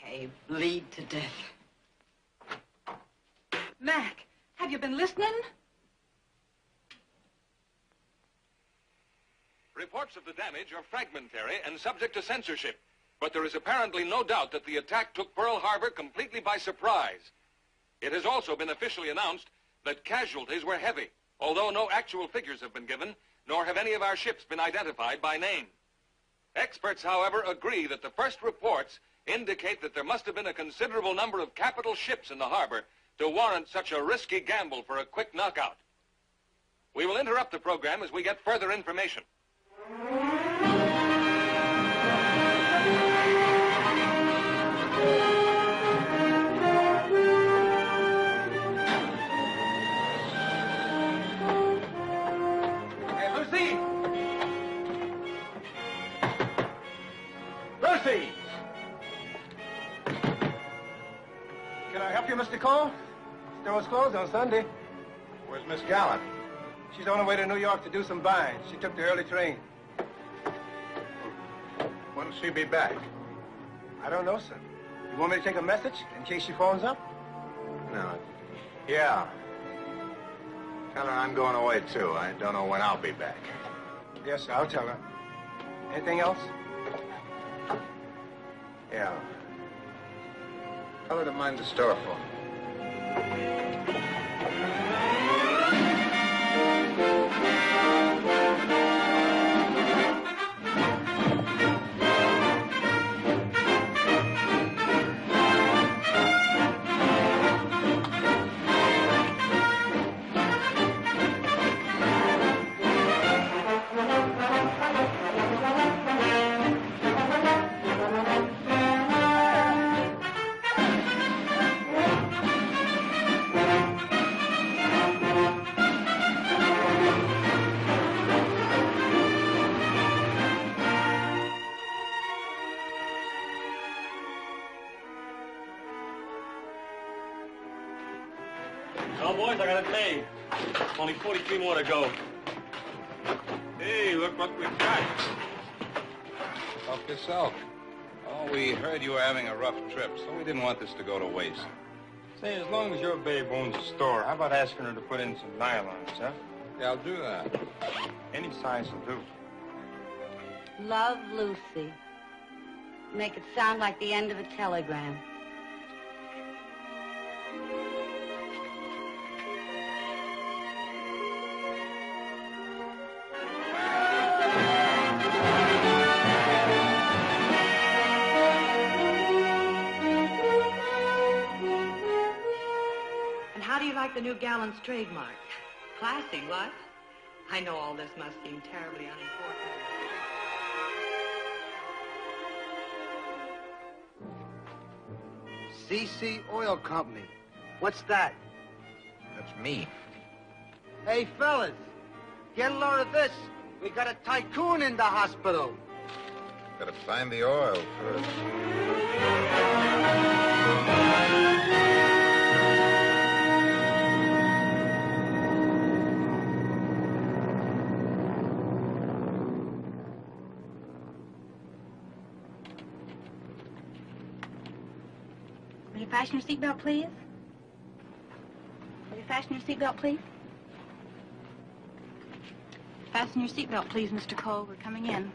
Okay, bleed to death. Mac, have you been listening? Reports of the damage are fragmentary and subject to censorship, but there is apparently no doubt that the attack took Pearl Harbor completely by surprise. It has also been officially announced that casualties were heavy, although no actual figures have been given, nor have any of our ships been identified by name. Experts, however, agree that the first reports indicate that there must have been a considerable number of capital ships in the harbor to warrant such a risky gamble for a quick knockout. We will interrupt the program as we get further information. Hey, Lucy! Lucy! Can I help you, Mr. Cole? Store's closed on Sunday. Where's Miss Gallant? She's on her way to New York to do some buying. She took the early train. When'll she be back? I don't know, sir. You want me to take a message in case she phones up? No. Yeah. Tell her I'm going away, too. I don't know when I'll be back. Yes, sir, I'll tell her. Anything else? Yeah. Tell her to mind the store for me. Well, boys, I got it made. Only 43 more to go. Hey, look what we've got. Help yourself. Oh, we heard you were having a rough trip, so we didn't want this to go to waste. Say, as long as your babe owns a store, how about asking her to put in some nylons, huh? Yeah, I'll do that. Any size will do. Love, Lucy. Make it sound like the end of a telegram. And how do you like the new Gallant's trademark? Classy, what? I know all this must seem terribly unimportant. CC Oil Company. What's that? That's me. Hey, fellas, get a load of this. We got a tycoon in the hospital. Gotta find the oil first. Will you fasten your seatbelt, please? Will you fasten your seatbelt, please? Fasten your seatbelt, please, Mr. Cole. We're coming in.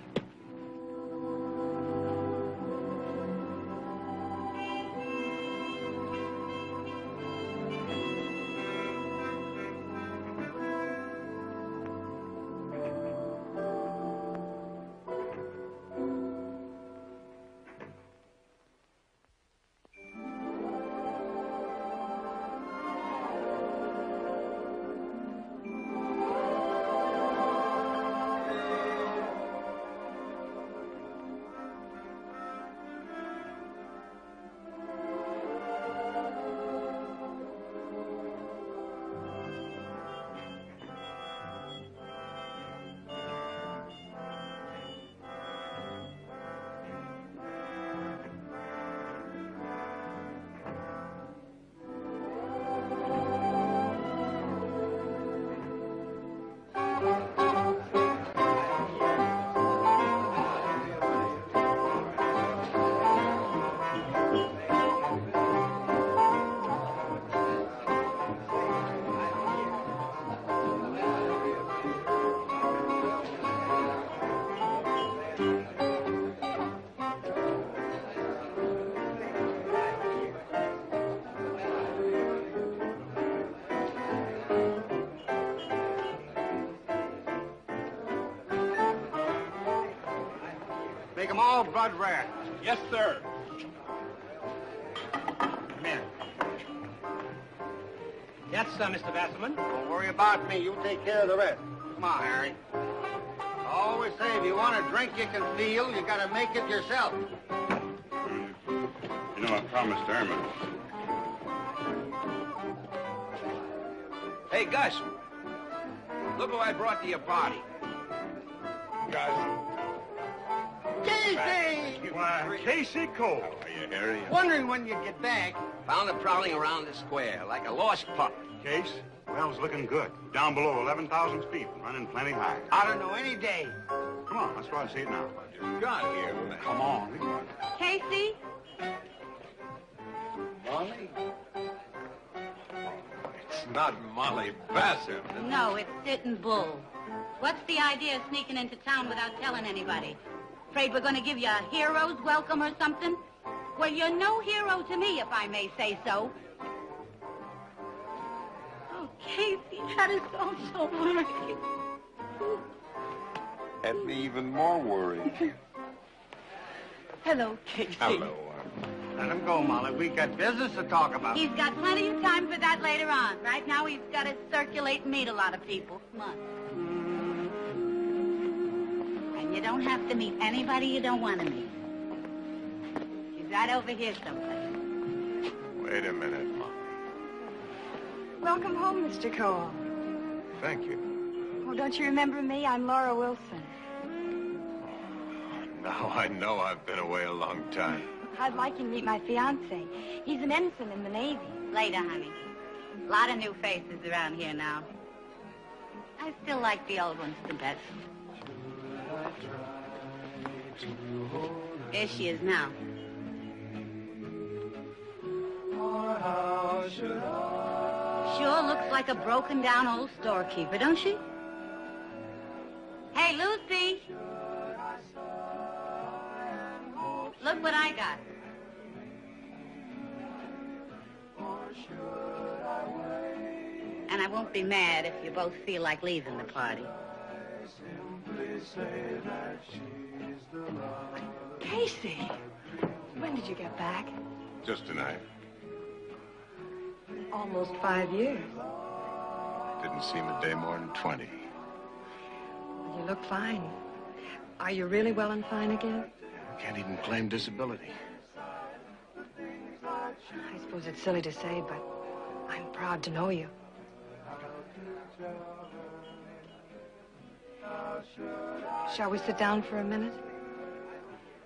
Make them all blood red. Yes, sir. Come in. Yes, sir, Mr. Vasselman. Don't worry about me. You take care of the rest. Come on, Harry. I always say if you want a drink you can feel, you gotta make it yourself. You know, I promised Irma. Hey, Gus. Look who I brought to your party. Gus. Casey! Why, Casey Cole. How are you, Harry? Wondering when you'd get back. Found her prowling around the square like a lost pup. Case? Well's looking good. Down below 11,000 feet, running plenty high. I don't know any day. Come on, let's go out and see it now. Just got here. Come on. Casey? Molly? It's not Molly Bassett. No, it's Sitting Bull. What's the idea of sneaking into town without telling anybody? Afraid we're going to give you a hero's welcome or something? Well, you're no hero to me, if I may say so. Oh, Casey, that is so worrying. Had me even more worried. Hello, Casey. Hello. Let him go, Molly. We got business to talk about. He's got plenty of time for that later on. Right now, he's got to circulate and meet a lot of people. Come on. And you don't have to meet anybody you don't want to meet. He's right over here someplace. Wait a minute. Welcome home, Mr. Cole. Thank you. Oh, don't you remember me? I'm Laura Wilson. Now I know I've been away a long time. I'd like you to meet my fiancé. He's an ensign in the Navy. Later, honey. A lot of new faces around here now. I still like the old ones the best. There she is now. Sure looks like a broken-down old storekeeper, don't she? Hey, Lucy! Look what I got. And I won't be mad if you both feel like leaving the party. Casey, when did you get back? Just tonight. Almost 5 years. Didn't seem a day more than 20. You look fine. Are you really well and fine again? Can't even claim disability. I suppose it's silly to say, but I'm proud to know you. Shall we sit down for a minute?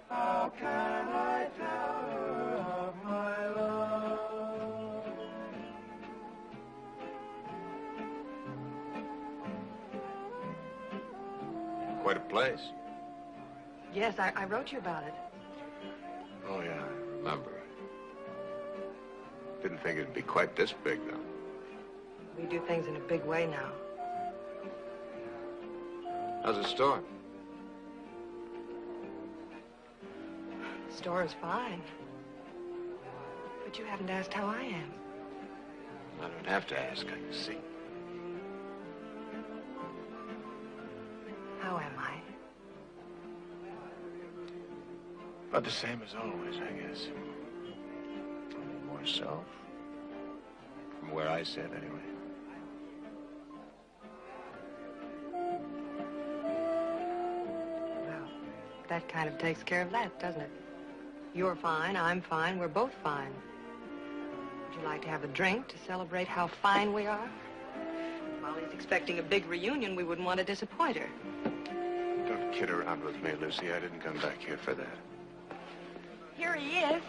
How can I tell her of my love? Quite a place. Yes, I wrote you about it. Oh, yeah, I remember. Didn't think it'd be quite this big, though. We do things in a big way now. How's the store? The store is fine. But you haven't asked how I am. I don't have to ask, I can see. How am I? About the same as always, I guess. More so. From where I sit, anyway. Well, that kind of takes care of that, doesn't it? You're fine, I'm fine, we're both fine. Would you like to have a drink to celebrate how fine we are? Molly's expecting a big reunion. We wouldn't want to disappoint her. Don't kid around with me, Lucy. I didn't come back here for that. Here he is.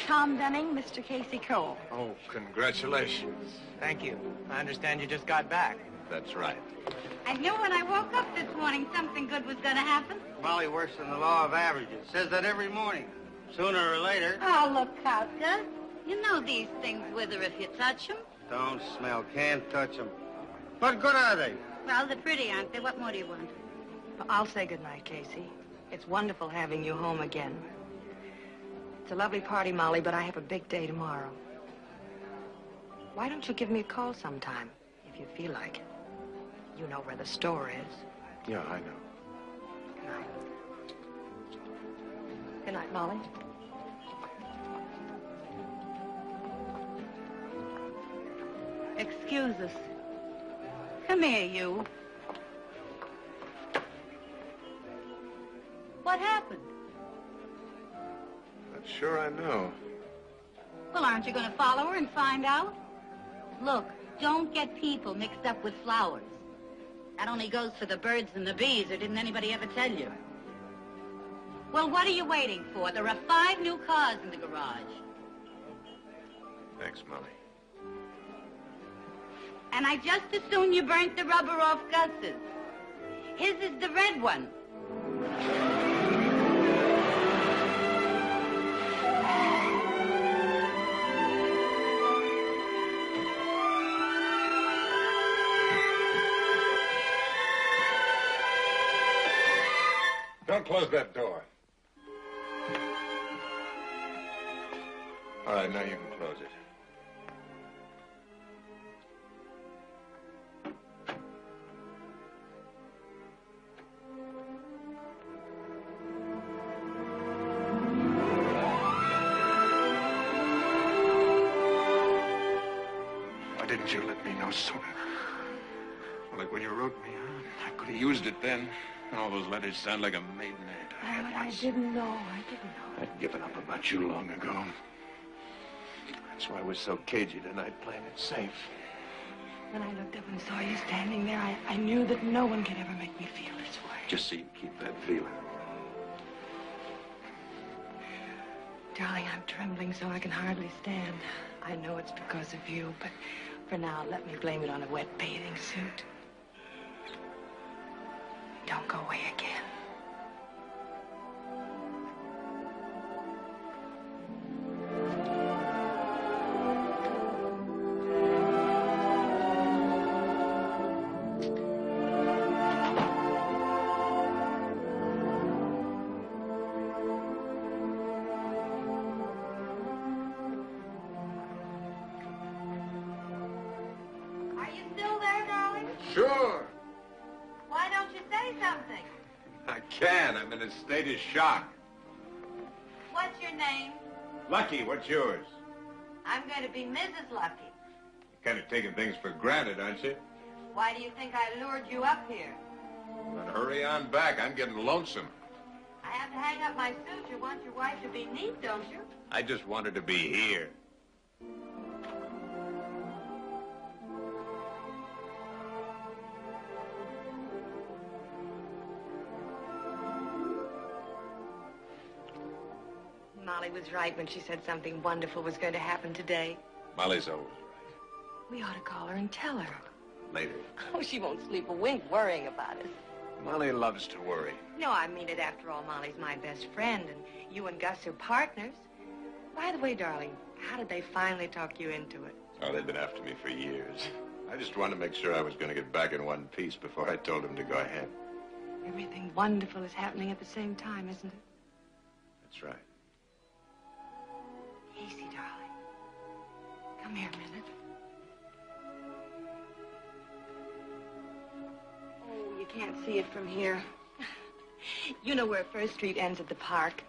Tom Dunning, Mr. Casey Cole. Oh, congratulations. Thank you. I understand you just got back. That's right. I knew when I woke up this morning something good was going to happen. Molly works in the law of averages. Says that every morning. Sooner or later. Oh, look, Kafka. You know these things wither if you touch them. Don't smell, can't touch them. What good are they? Well, they're pretty, aren't they? What more do you want? Well, I'll say goodnight, Casey. It's wonderful having you home again. It's a lovely party, Molly, but I have a big day tomorrow. Why don't you give me a call sometime, if you feel like it? You know where the store is. Yeah, I know. Good night. Good night, Molly. Excuse us. Come here, you. What happened? Not sure I know. Well, aren't you going to follow her and find out? Look, don't get people mixed up with flowers. That only goes for the birds and the bees, or didn't anybody ever tell you? Well, what are you waiting for? There are 5 new cars in the garage. Thanks, Molly. And I just as soon you burnt the rubber off Gus's. His is the red one. Don't close that door. All right, now you can close it. Why didn't you let me know sooner? Well, like when you wrote me, huh? I could have used it then. All those letters sound like a maiden aunt I had once. I didn't know. I'd given up about you long ago. That's why I was so cagey tonight, playing it safe. When I looked up and saw you standing there, I knew that no one could ever make me feel this way. Just so you keep that feeling. Darling, I'm trembling so I can hardly stand. I know it's because of you, but for now, let me blame it on a wet bathing suit. Don't go away again. Are you still there, darling? Sure. Why don't you say something? I can. I'm in a state of shock. What's your name? Lucky, what's yours? I'm going to be Mrs. Lucky. You're kind of taking things for granted, aren't you? Why do you think I lured you up here? But hurry on back. I'm getting lonesome. I have to hang up my suit. You want your wife to be neat, don't you? I just wanted to be here. Molly was right when she said something wonderful was going to happen today. Molly's always We ought to call her and tell her. later. Oh, she won't sleep a wink worrying about us. Molly loves to worry. No, I mean it. After all, Molly's my best friend, and you and Gus are partners. By the way, darling, how did they finally talk you into it? Oh, they've been after me for years. I just wanted to make sure I was going to get back in one piece before I told them to go ahead. Everything wonderful is happening at the same time, isn't it? That's right. Easy, darling. Come here a minute. Oh, you can't see it from here. You know where First Street ends at the park?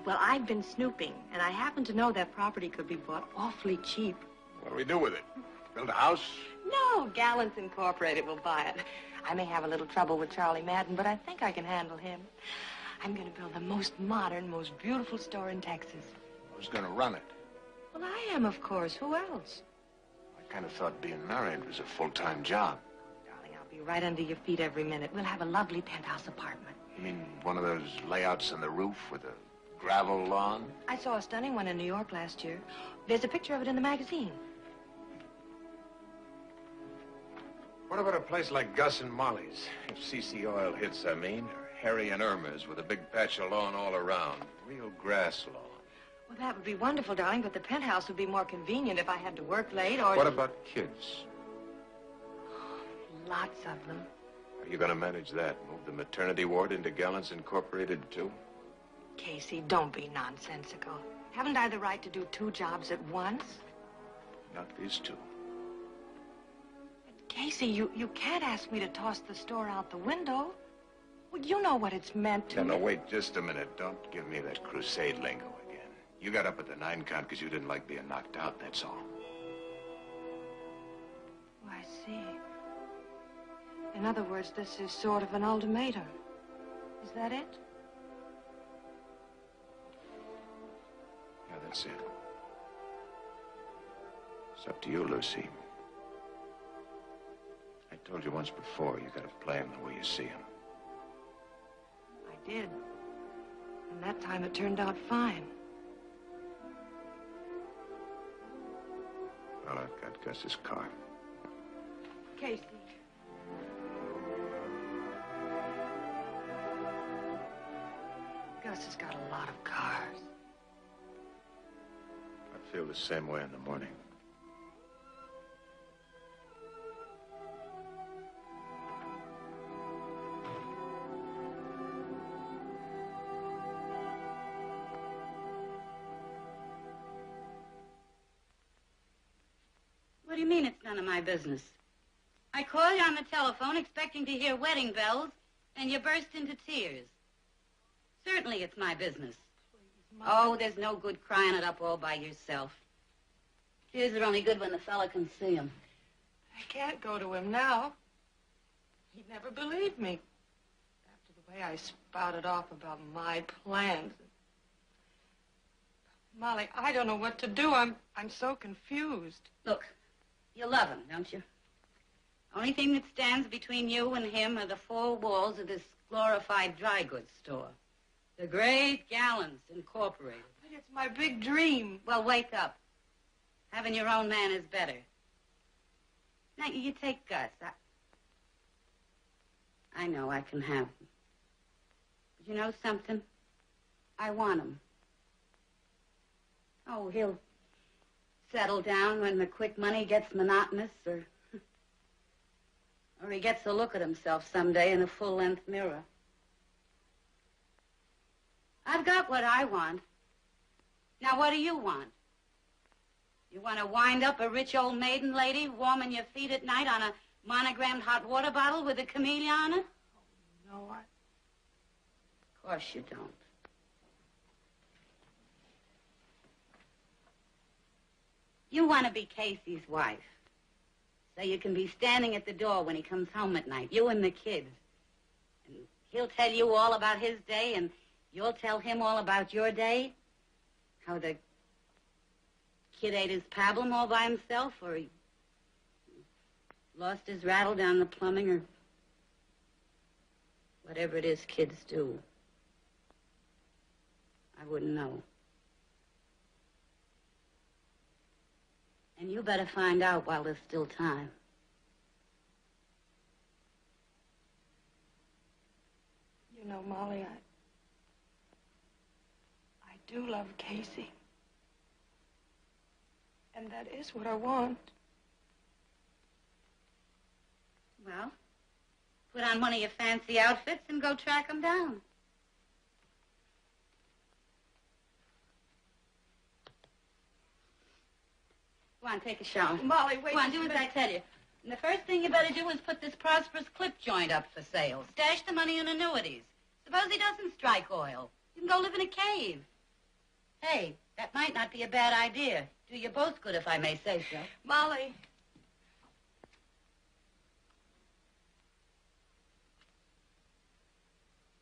Well, I've been snooping, and I happen to know that property could be bought awfully cheap. What do we do with it? Build a house? No, Gallant Incorporated will buy it. I may have a little trouble with Charlie Madden, but I think I can handle him. I'm going to build the most modern, most beautiful store in Texas. Who's going to run it? Well, I am, of course. Who else? I kind of thought being married was a full-time job. Darling, I'll be right under your feet every minute. We'll have a lovely penthouse apartment. You mean one of those layouts on the roof with a gravel lawn? I saw a stunning one in New York last year. There's a picture of it in the magazine. What about a place like Gus and Molly's? If CC Oil hits, I mean, or Harry and Irma's with a big patch of lawn all around. Real grass lawn. Well, that would be wonderful, darling, but the penthouse would be more convenient if I had to work late or... What about kids? Lots of them. Are you going to manage that? Move the maternity ward into Gallant's Incorporated, too? Casey, don't be nonsensical. Haven't I the right to do 2 jobs at once? Not these 2. Casey, you can't ask me to toss the store out the window. Well, you know what it's meant to. No, wait just a minute. Don't give me that crusade lingo again. You got up at the 9 count because you didn't like being knocked out, that's all. Oh, I see. In other words, this is sort of an ultimatum. Is that it? Yeah, that's it. It's up to you, Lucy. I told you once before, you gotta play him the way you see him. I did. And that time it turned out fine. Well, I've got Gus's car. Casey. Gus has got a lot of cars. I feel the same way in the morning. What do you mean it's none of my business? I call you on the telephone expecting to hear wedding bells, and you burst into tears. Certainly it's my business. Oh, there's no good crying it up all by yourself. Tears are only good when the fella can see them. I can't go to him now. He'd never believe me. After the way I spouted off about my plans. Molly, I don't know what to do. I'm so confused. Look, you love him, don't you? Only thing that stands between you and him are the 4 walls of this glorified dry goods store. The great Gallant Incorporated. But it's my big dream. Well, wake up. Having your own man is better. Now, you take Gus. I know I can have him. But you know something? I want him. Oh, he'll settle down when the quick money gets monotonous, or he gets a look at himself someday in a full-length mirror. I've got what I want. Now, what do you want? You want to wind up a rich old maiden lady warming your feet at night on a monogrammed hot water bottle with a camellia on it? Oh, no, Of course you don't. You want to be Casey's wife, so you can be standing at the door when he comes home at night, you and the kids. And he'll tell you all about his day, and you'll tell him all about your day. How the kid ate his pablum all by himself, or he lost his rattle down the plumbing, or whatever it is kids do. I wouldn't know. And you better find out while there's still time. You know, Molly, I do love Casey. And that is what I want. Well, put on one of your fancy outfits and go track him down. Go on, take a shower. Molly, wait. Go on, do as I tell you. And the first thing you better do is put this prosperous clip joint up for sale. Stash the money in annuities. Suppose he doesn't strike oil. You can go live in a cave. Hey, that might not be a bad idea. Do you both good, if I may say so. Molly.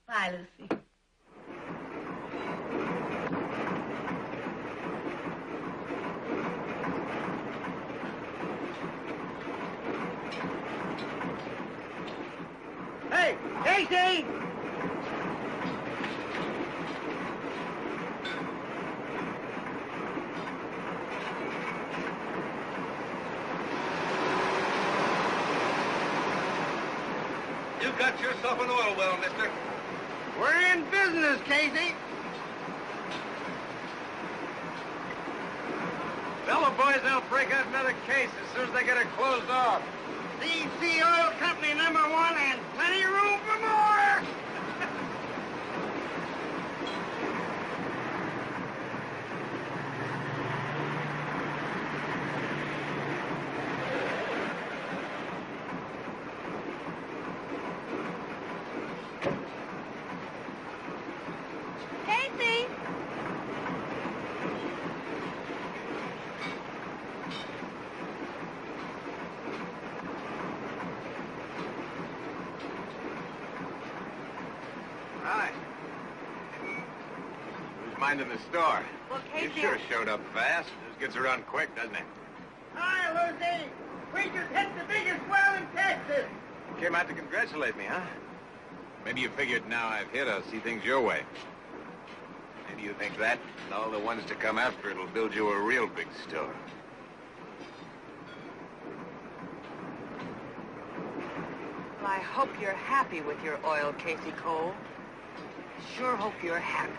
Bye, Lucy. Hey, Casey! You got yourself an oil well, mister. We're in business, Casey. Tell the boys they'll break out another case as soon as they get it closed off. CC Oil Company #1 and plenty of room for more. find in the store? Well, You Casey... sure showed up fast. This gets around quick, doesn't it? Hi, Lucy. We just hit the biggest well in Texas. Came out to congratulate me, huh? Maybe you figured now I've hit, I'll see things your way. Maybe you think that, and all the ones to come after it'll build you a real big store. Well, I hope you're happy with your oil, Casey Cole. Sure hope you're happy.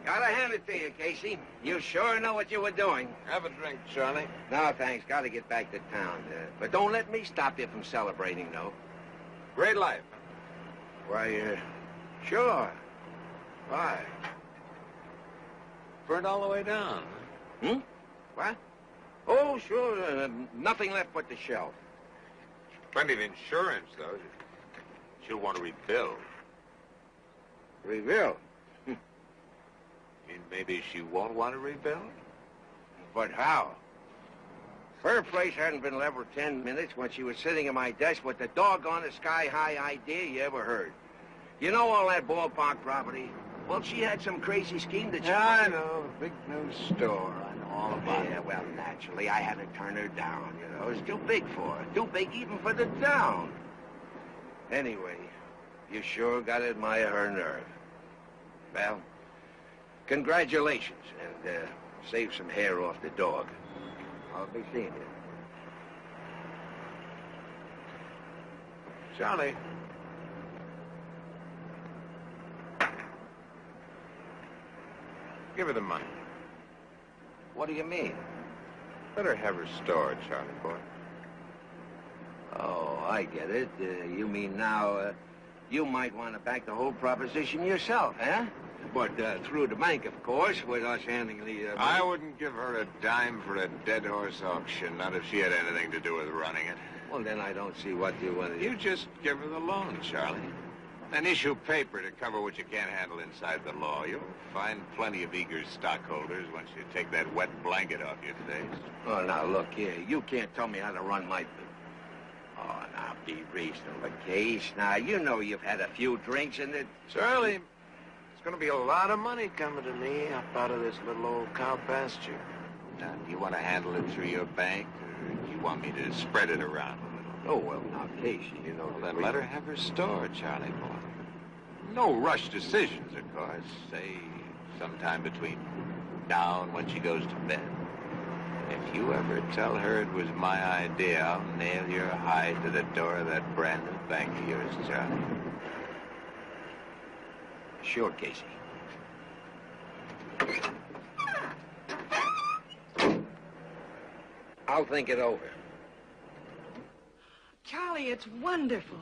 Gotta hand it to you, Casey. You sure know what you were doing. Have a drink, Charlie. No, thanks. Gotta get back to town. But don't let me stop you from celebrating, though. Great life. Why, sure. Why? Burned all the way down. Hmm? What? Oh, sure. Nothing left but the shelf. Plenty of insurance, though. She'll want to rebuild. Rebuild? You mean maybe she won't want to rebuild? But how? Her place hadn't been leveled 10 minutes when she was sitting at my desk with the doggonest sky-high idea you ever heard. You know all that ballpark property? Well, she had some crazy scheme that she... I know. Big new store. I know all about it. Yeah, well, naturally, I had to turn her down, you know. It was too big for her. Too big even for the town. Anyway, you sure gotta admire her nerve. Well, congratulations, and save some hair off the dog. I'll be seeing you. Charlie. Give her the money. What do you mean? Let her have her store, Charlie boy. Oh, I get it. You mean now, you might want to back the whole proposition yourself, huh? But through the bank, of course, with us handling the... I wouldn't give her a dime for a dead horse auction, not if she had anything to do with running it. Well, then I don't see what you want to... You just give her the loan, Charlie. And issue paper to cover what you can't handle inside the law. You'll find plenty of eager stockholders once you take that wet blanket off your face. Oh, now, look here. You can't tell me how to run my... Oh, now, be reasonable, Case. Now, you know you've had a few drinks and it... Charlie, there's going to be a lot of money coming to me up out of this little old cow pasture. Now, do you want to handle it through your bank, or do you want me to spread it around a little? Oh, well, now, Casey, you know... Well, then let her have her store, Charlie boy. No rush decisions, of course. Say, sometime between now and when she goes to bed. If you ever tell her it was my idea, I'll nail your hide to the door of that brand new bank of yours, Charlie. Sure, Casey. I'll think it over. Charlie, it's wonderful.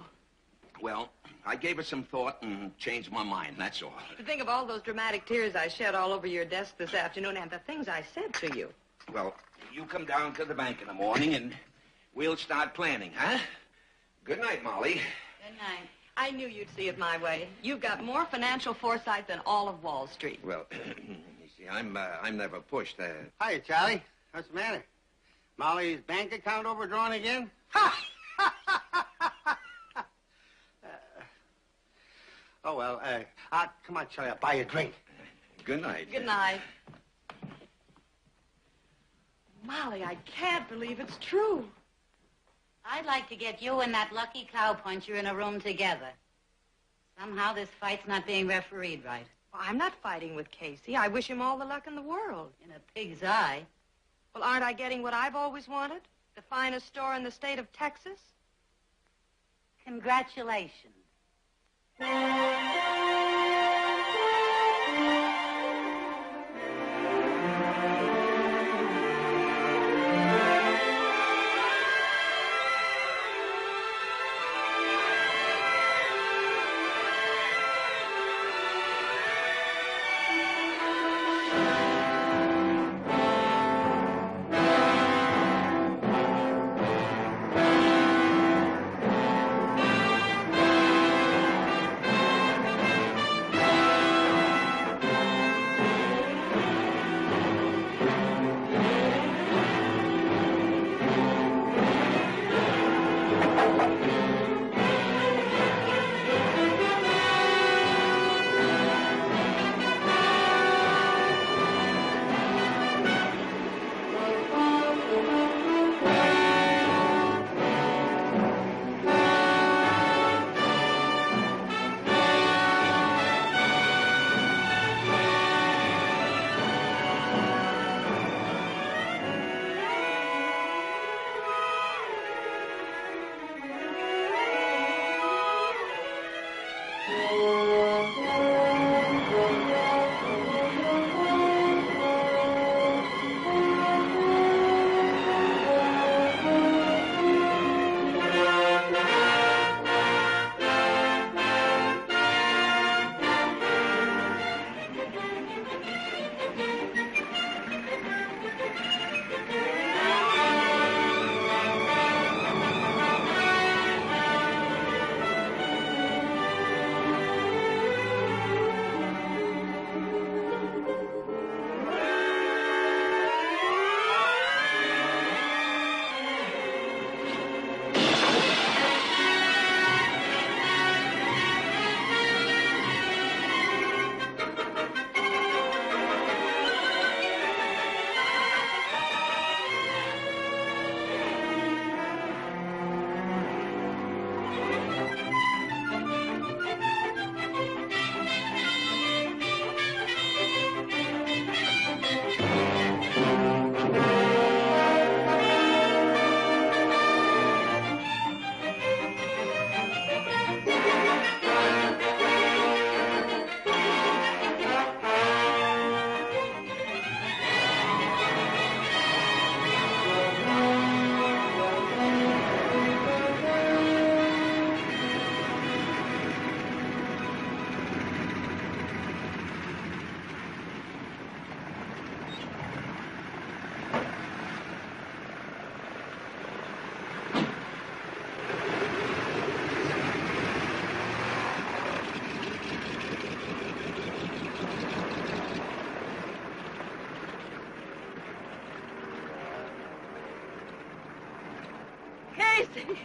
Well, I gave it some thought and changed my mind, that's all. To think of all those dramatic tears I shed all over your desk this afternoon and the things I said to you. Well, you come down to the bank in the morning and we'll start planning, huh? Good night, Molly. Good night. I knew you'd see it my way. You've got more financial foresight than all of Wall Street. Well, you see, I'm never pushed. Hiya, Charlie. What's the matter? Molly's bank account overdrawn again? Oh, well, come on, Charlie, I'll buy you a drink. Good night. Good night. Molly, I can't believe it's true. I'd like to get you and that lucky cowpuncher in a room together. Somehow this fight's not being refereed right. Well, I'm not fighting with Casey. I wish him all the luck in the world. In a pig's eye. Well, aren't I getting what I've always wanted? The finest store in the state of Texas? Congratulations.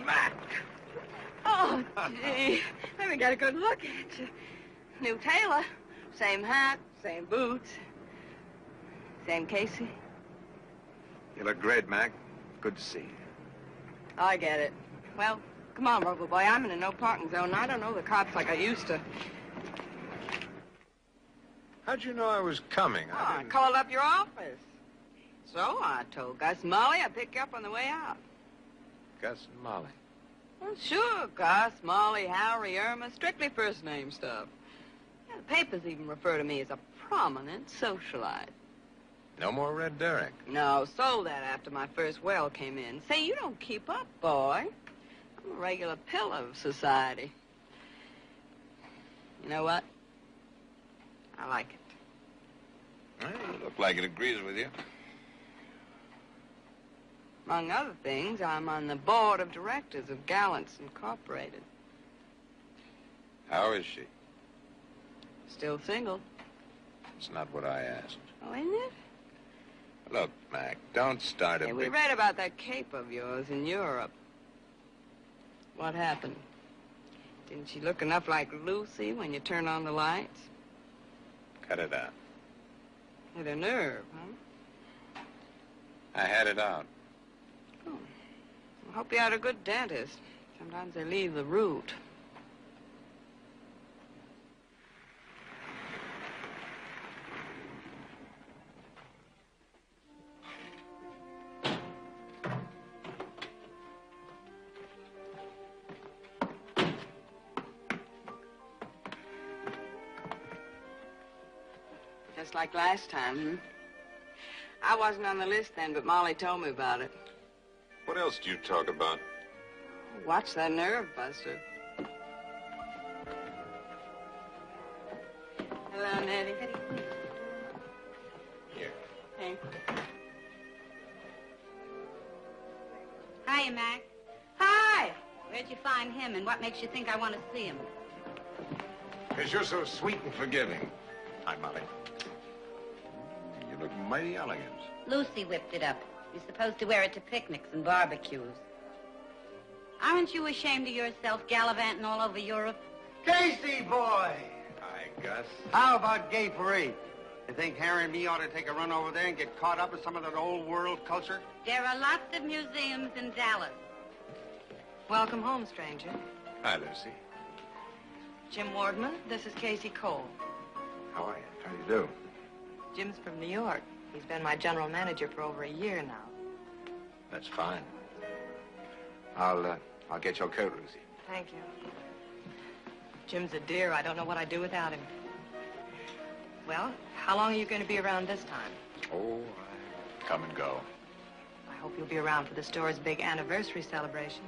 Mac! Oh, gee. Let me get a good look at you. New tailor. Same hat, same boots. Same Casey. You look great, Mac. Good to see you. I get it. Well, come on, Rover Boy. I'm in a no parking zone. I don't know the cops like I used to. How'd you know I was coming? I called up your office. So I told Gus and Molly I'd pick you up on the way out. Gus and Molly. Well, sure. Gus, Molly, Harry, Irma. Strictly first name stuff. Yeah, the papers even refer to me as a prominent socialite. No more red derrick. No, sold that after my first well came in. Say, you don't keep up, boy. I'm a regular pillar of society. You know what? I like it. Well, you look like it agrees with you. Among other things, I'm on the board of directors of Gallant Incorporated. How is she? Still single. It's not what I asked. Oh, isn't it? Look, Mac, don't start a Hey, big... we read about that cape of yours in Europe. What happened? Didn't she look enough like Lucy when you turned on the lights? Cut it out. Hit a nerve, huh? I had it out. Oh. I hope you had a good dentist. Sometimes they leave the root. Just like last time, hmm? I wasn't on the list then, but Molly told me about it. What else do you talk about? Watch that nerve buster. Hello, Nettie. Here. Hey. Hiya, Mac. Hi! Where'd you find him, and what makes you think I want to see him? Because you're so sweet and forgiving. Hi, Molly. You look mighty elegant. Lucy whipped it up. You're supposed to wear it to picnics and barbecues. Aren't you ashamed of yourself, gallivanting all over Europe? Casey, boy! Hi, Gus. How about gay parade? You think Harry and me ought to take a run over there and get caught up in some of that old world culture? There are lots of museums in Dallas. Welcome home, stranger. Hi, Lucy. Jim Wardman, this is Casey Cole. How are you? How do you do? Jim's from New York. He's been my general manager for over a year now. That's fine. I'll get your coat, Lucy. Thank you. Jim's a dear. I don't know what I'd do without him. Well, how long are you going to be around this time? Oh, I come and go. I hope you'll be around for the store's big anniversary celebration.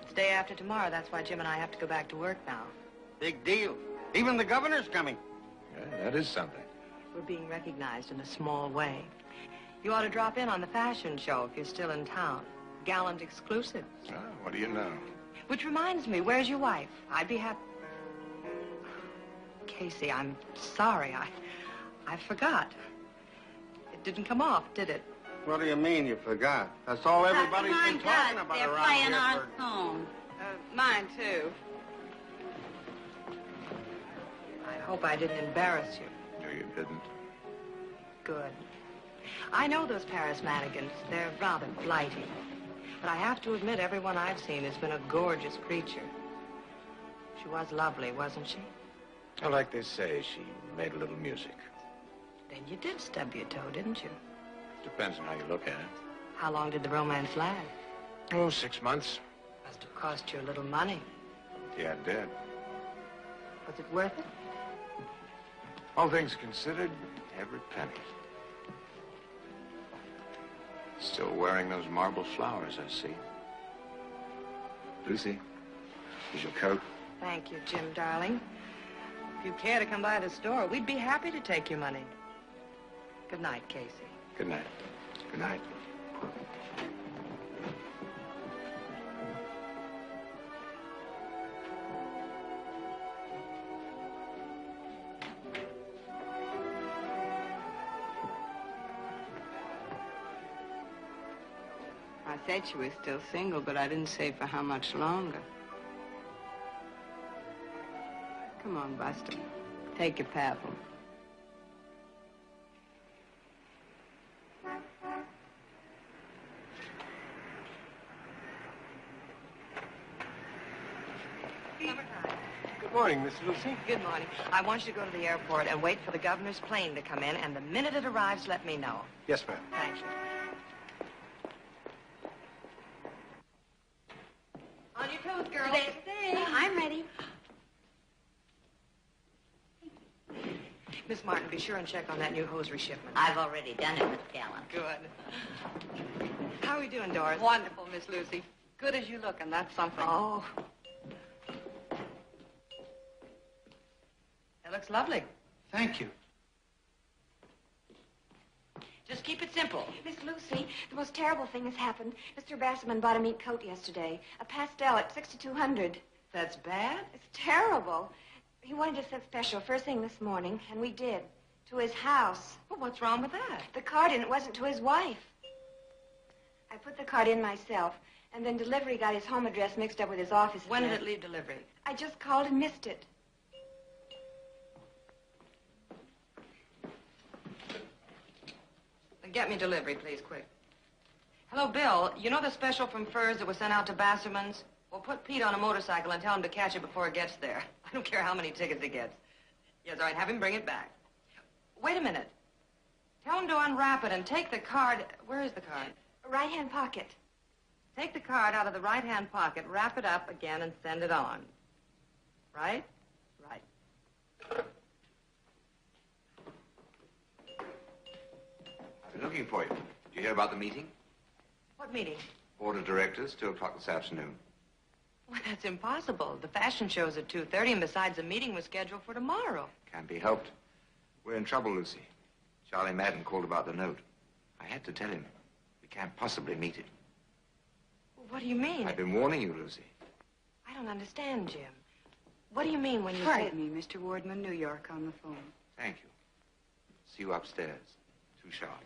It's day after tomorrow. That's why Jim and I have to go back to work now. Big deal. Even the governor's coming. Yeah, that is something. We're being recognized in a small way. You ought to drop in on the fashion show if you're still in town. Gallant exclusive. Oh, what do you know? Which reminds me, where's your wife? I'd be happy... Casey, I'm sorry. I forgot. It didn't come off, did it? What do you mean you forgot? That's all everybody's been talking about They're around playing here our for... song. Mine, too. I hope I didn't embarrass you. No, you didn't. Good. I know those Paris mannequins. They're rather blighty. But I have to admit, everyone I've seen has been a gorgeous creature. She was lovely, wasn't she? Well, like they say, she made a little music. Then you did stub your toe, didn't you? Depends on how you look at it. How long did the romance last? Oh, 6 months. Must have cost you a little money. Yeah, it did. Was it worth it? All things considered, every penny. Still wearing those marble flowers, I see. Lucy, here's your coat. Thank you, Jim, darling. If you care to come by the store, we'd be happy to take your money. Good night, Casey. Good night. Good night. I said she was still single, but I didn't say for how much longer. Come on, Buster. Take your paddle. Good morning, Miss Lucy. Good morning. I want you to go to the airport and wait for the governor's plane to come in, and the minute it arrives, let me know. Yes, ma'am. Thank you. On your toes, girls. I'm ready. Miss smart and be sure and check on that new hosiery shipment. I've already done it, Miss Gallant. Good. How are we doing, Doris? Wonderful, Miss Lucy. Good as you look, and that's something. Oh. That looks lovely. Thank you. Just keep it simple. Miss Lucy, the most terrible thing has happened. Mr. Basserman bought a mink coat yesterday. A pastel at $6,200. That's bad? It's terrible. He wanted to send special first thing this morning, and we did. To his house. Well, what's wrong with that? The card in it wasn't to his wife. I put the card in myself, and then delivery got his home address mixed up with his office When did address. it leave delivery? I just called and missed it. Then get me delivery, please, quick. Hello, Bill. You know the special from Furs that was sent out to Basserman's? Well, put Pete on a motorcycle and tell him to catch it before it gets there. I don't care how many tickets he gets. Yes, all right, have him bring it back. Wait a minute. Tell him to unwrap it and take the card. Where is the card? Right-hand pocket. Take the card out of the right-hand pocket, wrap it up again, and send it on. Right? Right. I've been looking for you. Did you hear about the meeting? What meeting? Board of Directors, 2 o'clock this afternoon. Well, that's impossible. The fashion show's at 2:30, and besides, the meeting was scheduled for tomorrow. Can't be helped. We're in trouble, Lucy. Charlie Madden called about the note. I had to tell him. We can't possibly meet it. What do you mean? I've been warning you, Lucy. I don't understand, Jim. What do you mean when you Pardon say... me, Mr. Wardman, New York on the phone. Thank you. See you upstairs. 2 sharp.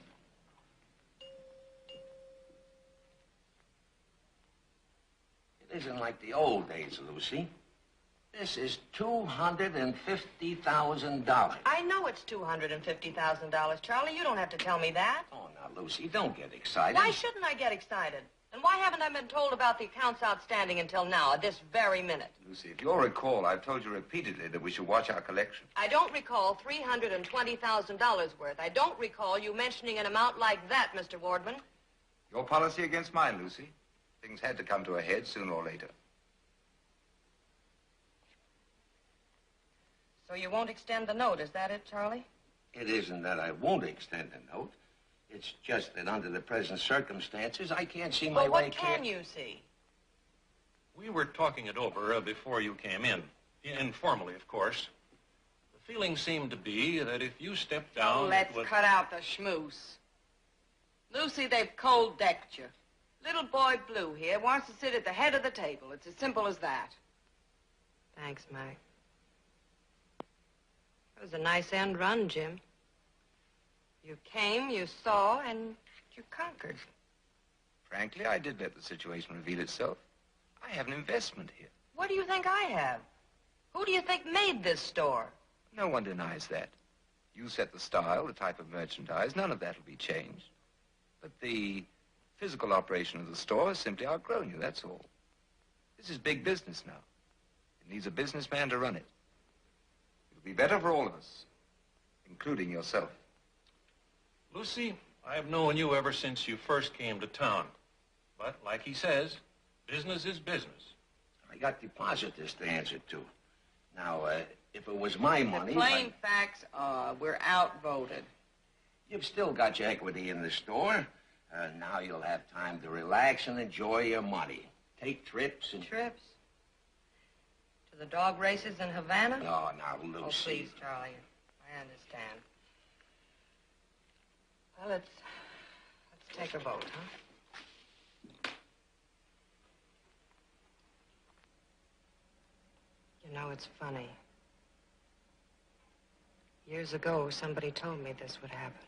It isn't like the old days, Lucy. This is $250,000. I know it's $250,000, Charlie. You don't have to tell me that. Oh, now, Lucy, don't get excited. Why shouldn't I get excited? And why haven't I been told about the accounts outstanding until now, at this very minute? Lucy, if you'll recall, I've told you repeatedly that we should watch our collection. I don't recall $320,000 worth. I don't recall you mentioning an amount like that, Mr. Wardman. Your policy against mine, Lucy. Things had to come to a head sooner or later. So you won't extend the note, is that it, Charlie? It isn't that I won't extend the note. It's just that under the present circumstances, I can't see my Well, way what clear. can you see? We were talking it over before you came in. Informally, of course. The feeling seemed to be that if you stepped down... Oh, let's cut out the schmooze. Lucy, they've cold-decked you. Little boy Blue here wants to sit at the head of the table. It's as simple as that. Thanks, Mag. It was a nice end run, Jim. You came, you saw, and you conquered. Frankly, I did let the situation reveal itself. I have an investment here. What do you think I have? Who do you think made this store? No one denies that. You set the style, the type of merchandise. None of that will be changed. But the physical operation of the store has simply outgrown you, that's all. This is big business now. It needs a businessman to run it. It'll be better for all of us, including yourself. Lucy, I've known you ever since you first came to town. But, like he says, business is business. I got depositors to answer to. Now, if it was my money... The plain facts are we're outvoted. You've still got your equity in the store. Now you'll have time to relax and enjoy your money. Take trips and... Trips? To the dog races in Havana? Oh, now, Lucy. Oh, please, Charlie. I understand. Well, let's take a vote, huh? You know, it's funny. Years ago, somebody told me this would happen.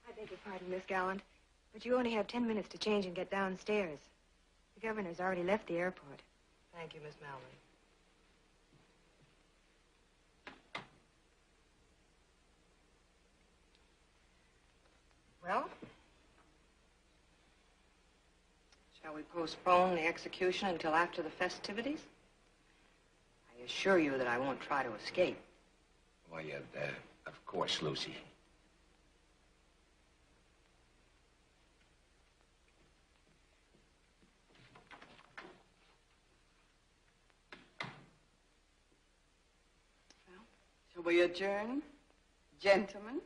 I beg your pardon, Miss Gallant, but you only have 10 minutes to change and get downstairs. The governor's already left the airport. Thank you, Miss Mallory. Well, shall we postpone the execution until after the festivities? I assure you that I won't try to escape. Why, of course, Lucy. Shall we adjourn, gentlemen?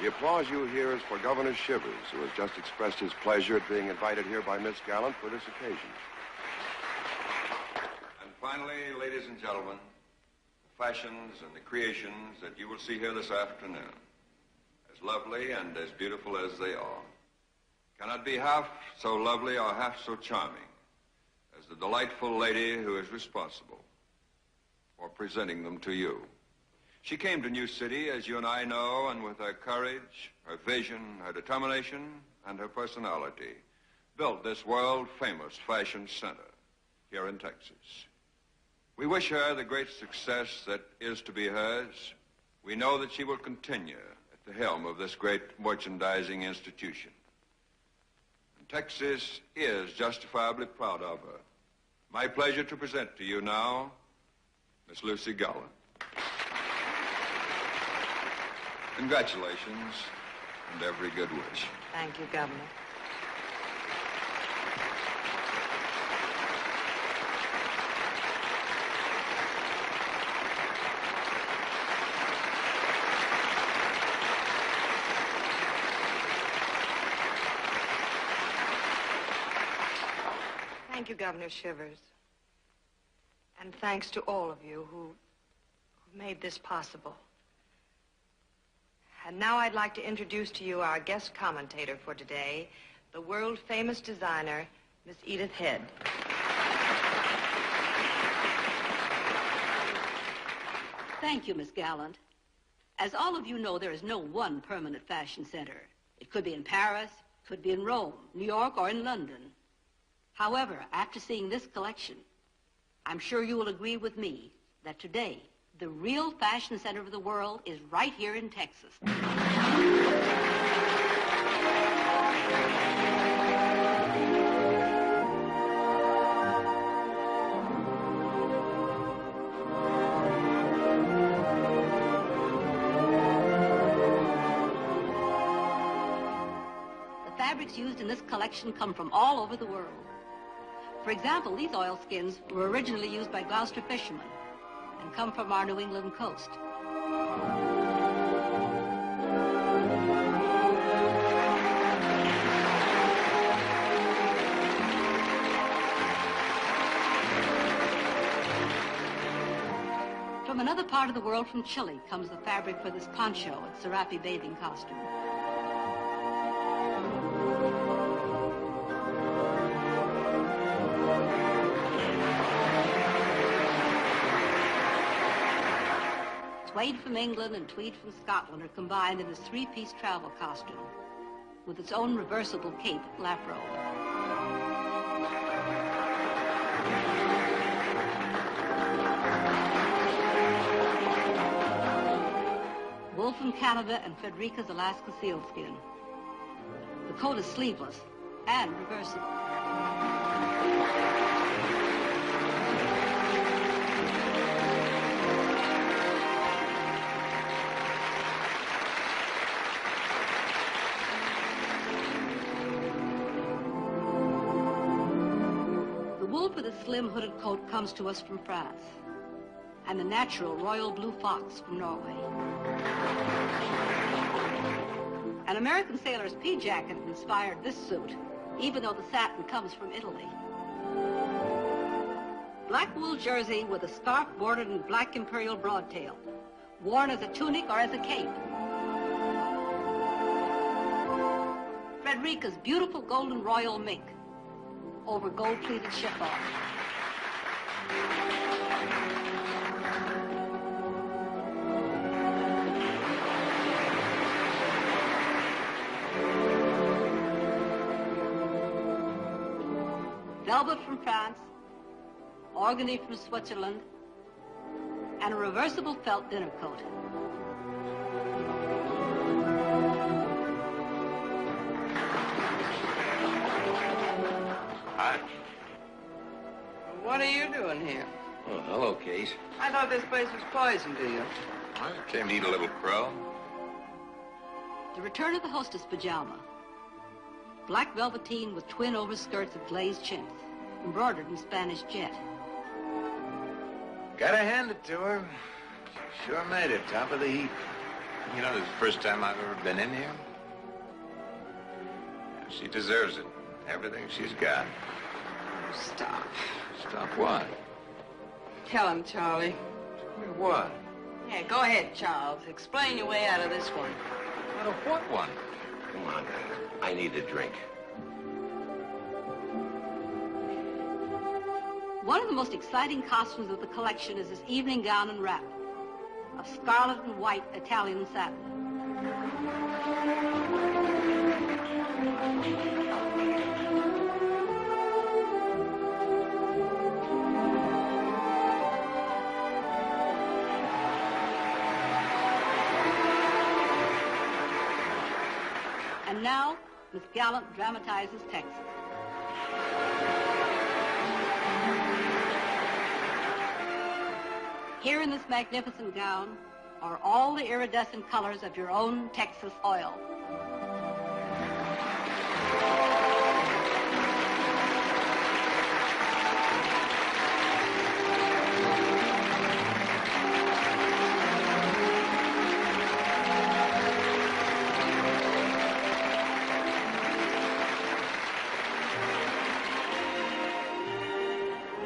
The applause you hear is for Governor Shivers, who has just expressed his pleasure at being invited here by Miss Gallant for this occasion. And finally, ladies and gentlemen, the fashions and the creations that you will see here this afternoon, as lovely and as beautiful as they are, cannot be half so lovely or half so charming as the delightful lady who is responsible for presenting them to you. She came to New City, as you and I know, and with her courage, her vision, her determination, and her personality, built this world-famous fashion center here in Texas. We wish her the great success that is to be hers. We know that she will continue at the helm of this great merchandising institution. And Texas is justifiably proud of her. My pleasure to present to you now, Miss Lucy Gallant. Congratulations and every good wish. Thank you, Governor. Thank you, Governor Shivers. And thanks to all of you who made this possible. And now I'd like to introduce to you our guest commentator for today, the world-famous designer, Miss Edith Head. Thank you, Miss Gallant. As all of you know, there is no one permanent fashion center. It could be in Paris, could be in Rome, New York, or in London. However, after seeing this collection, I'm sure you will agree with me that today, the real fashion center of the world is right here in Texas. The fabrics used in this collection come from all over the world. For example, these oilskins were originally used by Gloucester fishermen and come from our New England coast. From another part of the world, from Chile, comes the fabric for this poncho and serape bathing costume. Suede from England and tweed from Scotland are combined in this three-piece travel costume with its own reversible cape lap robe. Wool from Canada and Frederica's Alaska sealskin. The coat is sleeveless and reversible. For the slim hooded coat comes to us from France, and the natural royal blue fox from Norway. An American sailor's pea jacket inspired this suit, even though the satin comes from Italy. Black wool jersey with a scarf bordered in black imperial broadtail, worn as a tunic or as a cape. Frederica's beautiful golden royal mink over gold-pleated chiffon. Velvet from France, organdy from Switzerland, and a reversible felt dinner coat. Hi. What are you doing here? Oh, hello, Case. I thought this place was poison to you. I came to eat a little crow. The return of the hostess pajama. Black velveteen with twin overskirts of glazed chintz, embroidered in Spanish jet. Gotta hand it to her. She sure made it, top of the heap. You know, this is the first time I've ever been in here. She deserves it. Everything she's got. Stop. Stop what? Tell him, Charlie. What? Yeah, go ahead, Charles. Explain your way out of this one. Out of what one? Come on, I need a drink. One of the most exciting costumes of the collection is his evening gown and wrap of scarlet and white Italian satin. And now, Miss Gallant dramatizes Texas. Here in this magnificent gown are all the iridescent colors of your own Texas oil.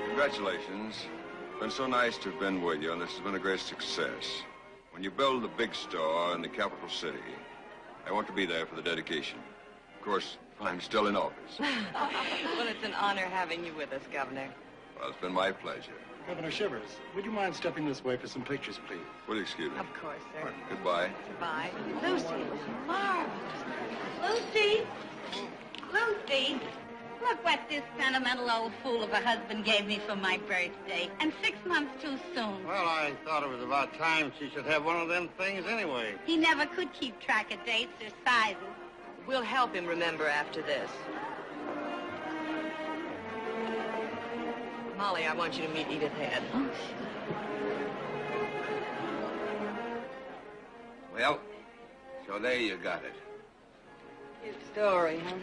Congratulations. It's been so nice to have been with you, and this has been a great success. When you build the big store in the capital city, I want to be there for the dedication. Of course, I'm still in office. Well, it's an honor having you with us, Governor. Well, it's been my pleasure. Governor Shivers, would you mind stepping this way for some pictures, please? Will you excuse me? Of course, sir. Goodbye. Goodbye. Lucy, it was marvelous. Lucy! Lucy! Look what this sentimental old fool of a husband gave me for my birthday. And 6 months too soon. Well, I thought it was about time she should have one of them things anyway. He never could keep track of dates or sizes. We'll help him remember after this. Molly, I want you to meet Edith Head. Oh, Well, so there you got it. Cute story, huh?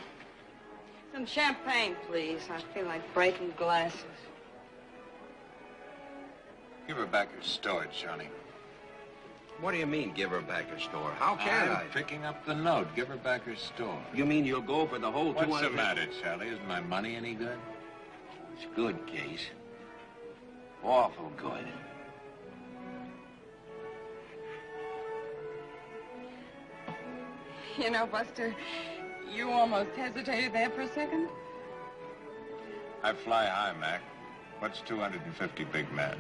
Some champagne, please. I feel like breaking glasses. Give her back her store, Johnny. What do you mean, give her back her store? How can I? I'm picking up the note. Give her back her store. You mean you'll go for the whole 200? What's the matter, Charlie? Isn't my money any good? It's good, Case. Awful good. You know, Buster, you almost hesitated there for a second. I fly high, Mac. What's 250 big men?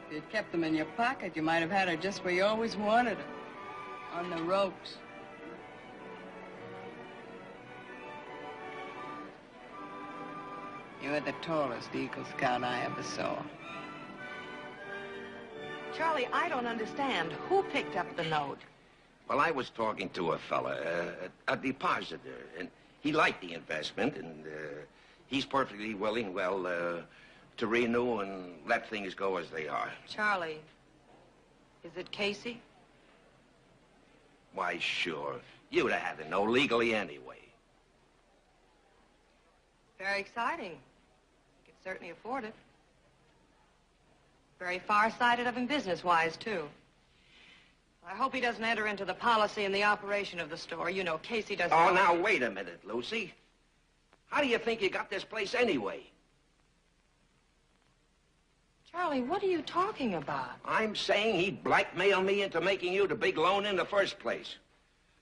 If you'd kept them in your pocket, you might have had her just where you always wanted her. On the ropes. You were the tallest Eagle Scout I ever saw. Charlie, I don't understand. Who picked up the note? Well, I was talking to a fella, a depositor, and he liked the investment, and he's perfectly willing, well, to renew and let things go as they are. Charlie, is it Casey? Why, sure. You'd have had to know legally anyway. Very exciting. You could certainly afford it. Very far-sighted of him business-wise, too. I hope he doesn't enter into the policy and the operation of the store. You know, Casey doesn't... Oh, now, wait a minute, Lucy. How do you think you got this place anyway? Charlie, what are you talking about? I'm saying he blackmailed me into making you the big loan in the first place.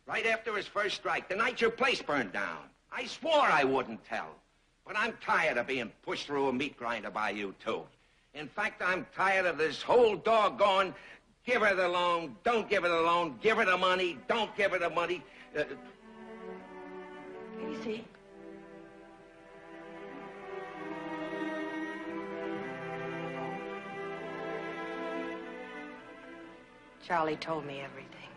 Right after his first strike, the night your place burned down. I swore I wouldn't tell. But I'm tired of being pushed through a meat grinder by you, too. In fact, I'm tired of this whole doggone give her the loan, don't give her the loan, give her the money, don't give her the money. Casey? Charlie told me everything.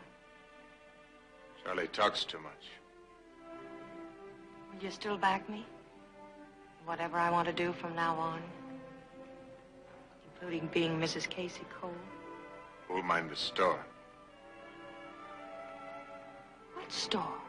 Charlie talks too much. Will you still back me? Whatever I want to do from now on? Including being Mrs. Casey Cole? Who'll mind the store? What? store.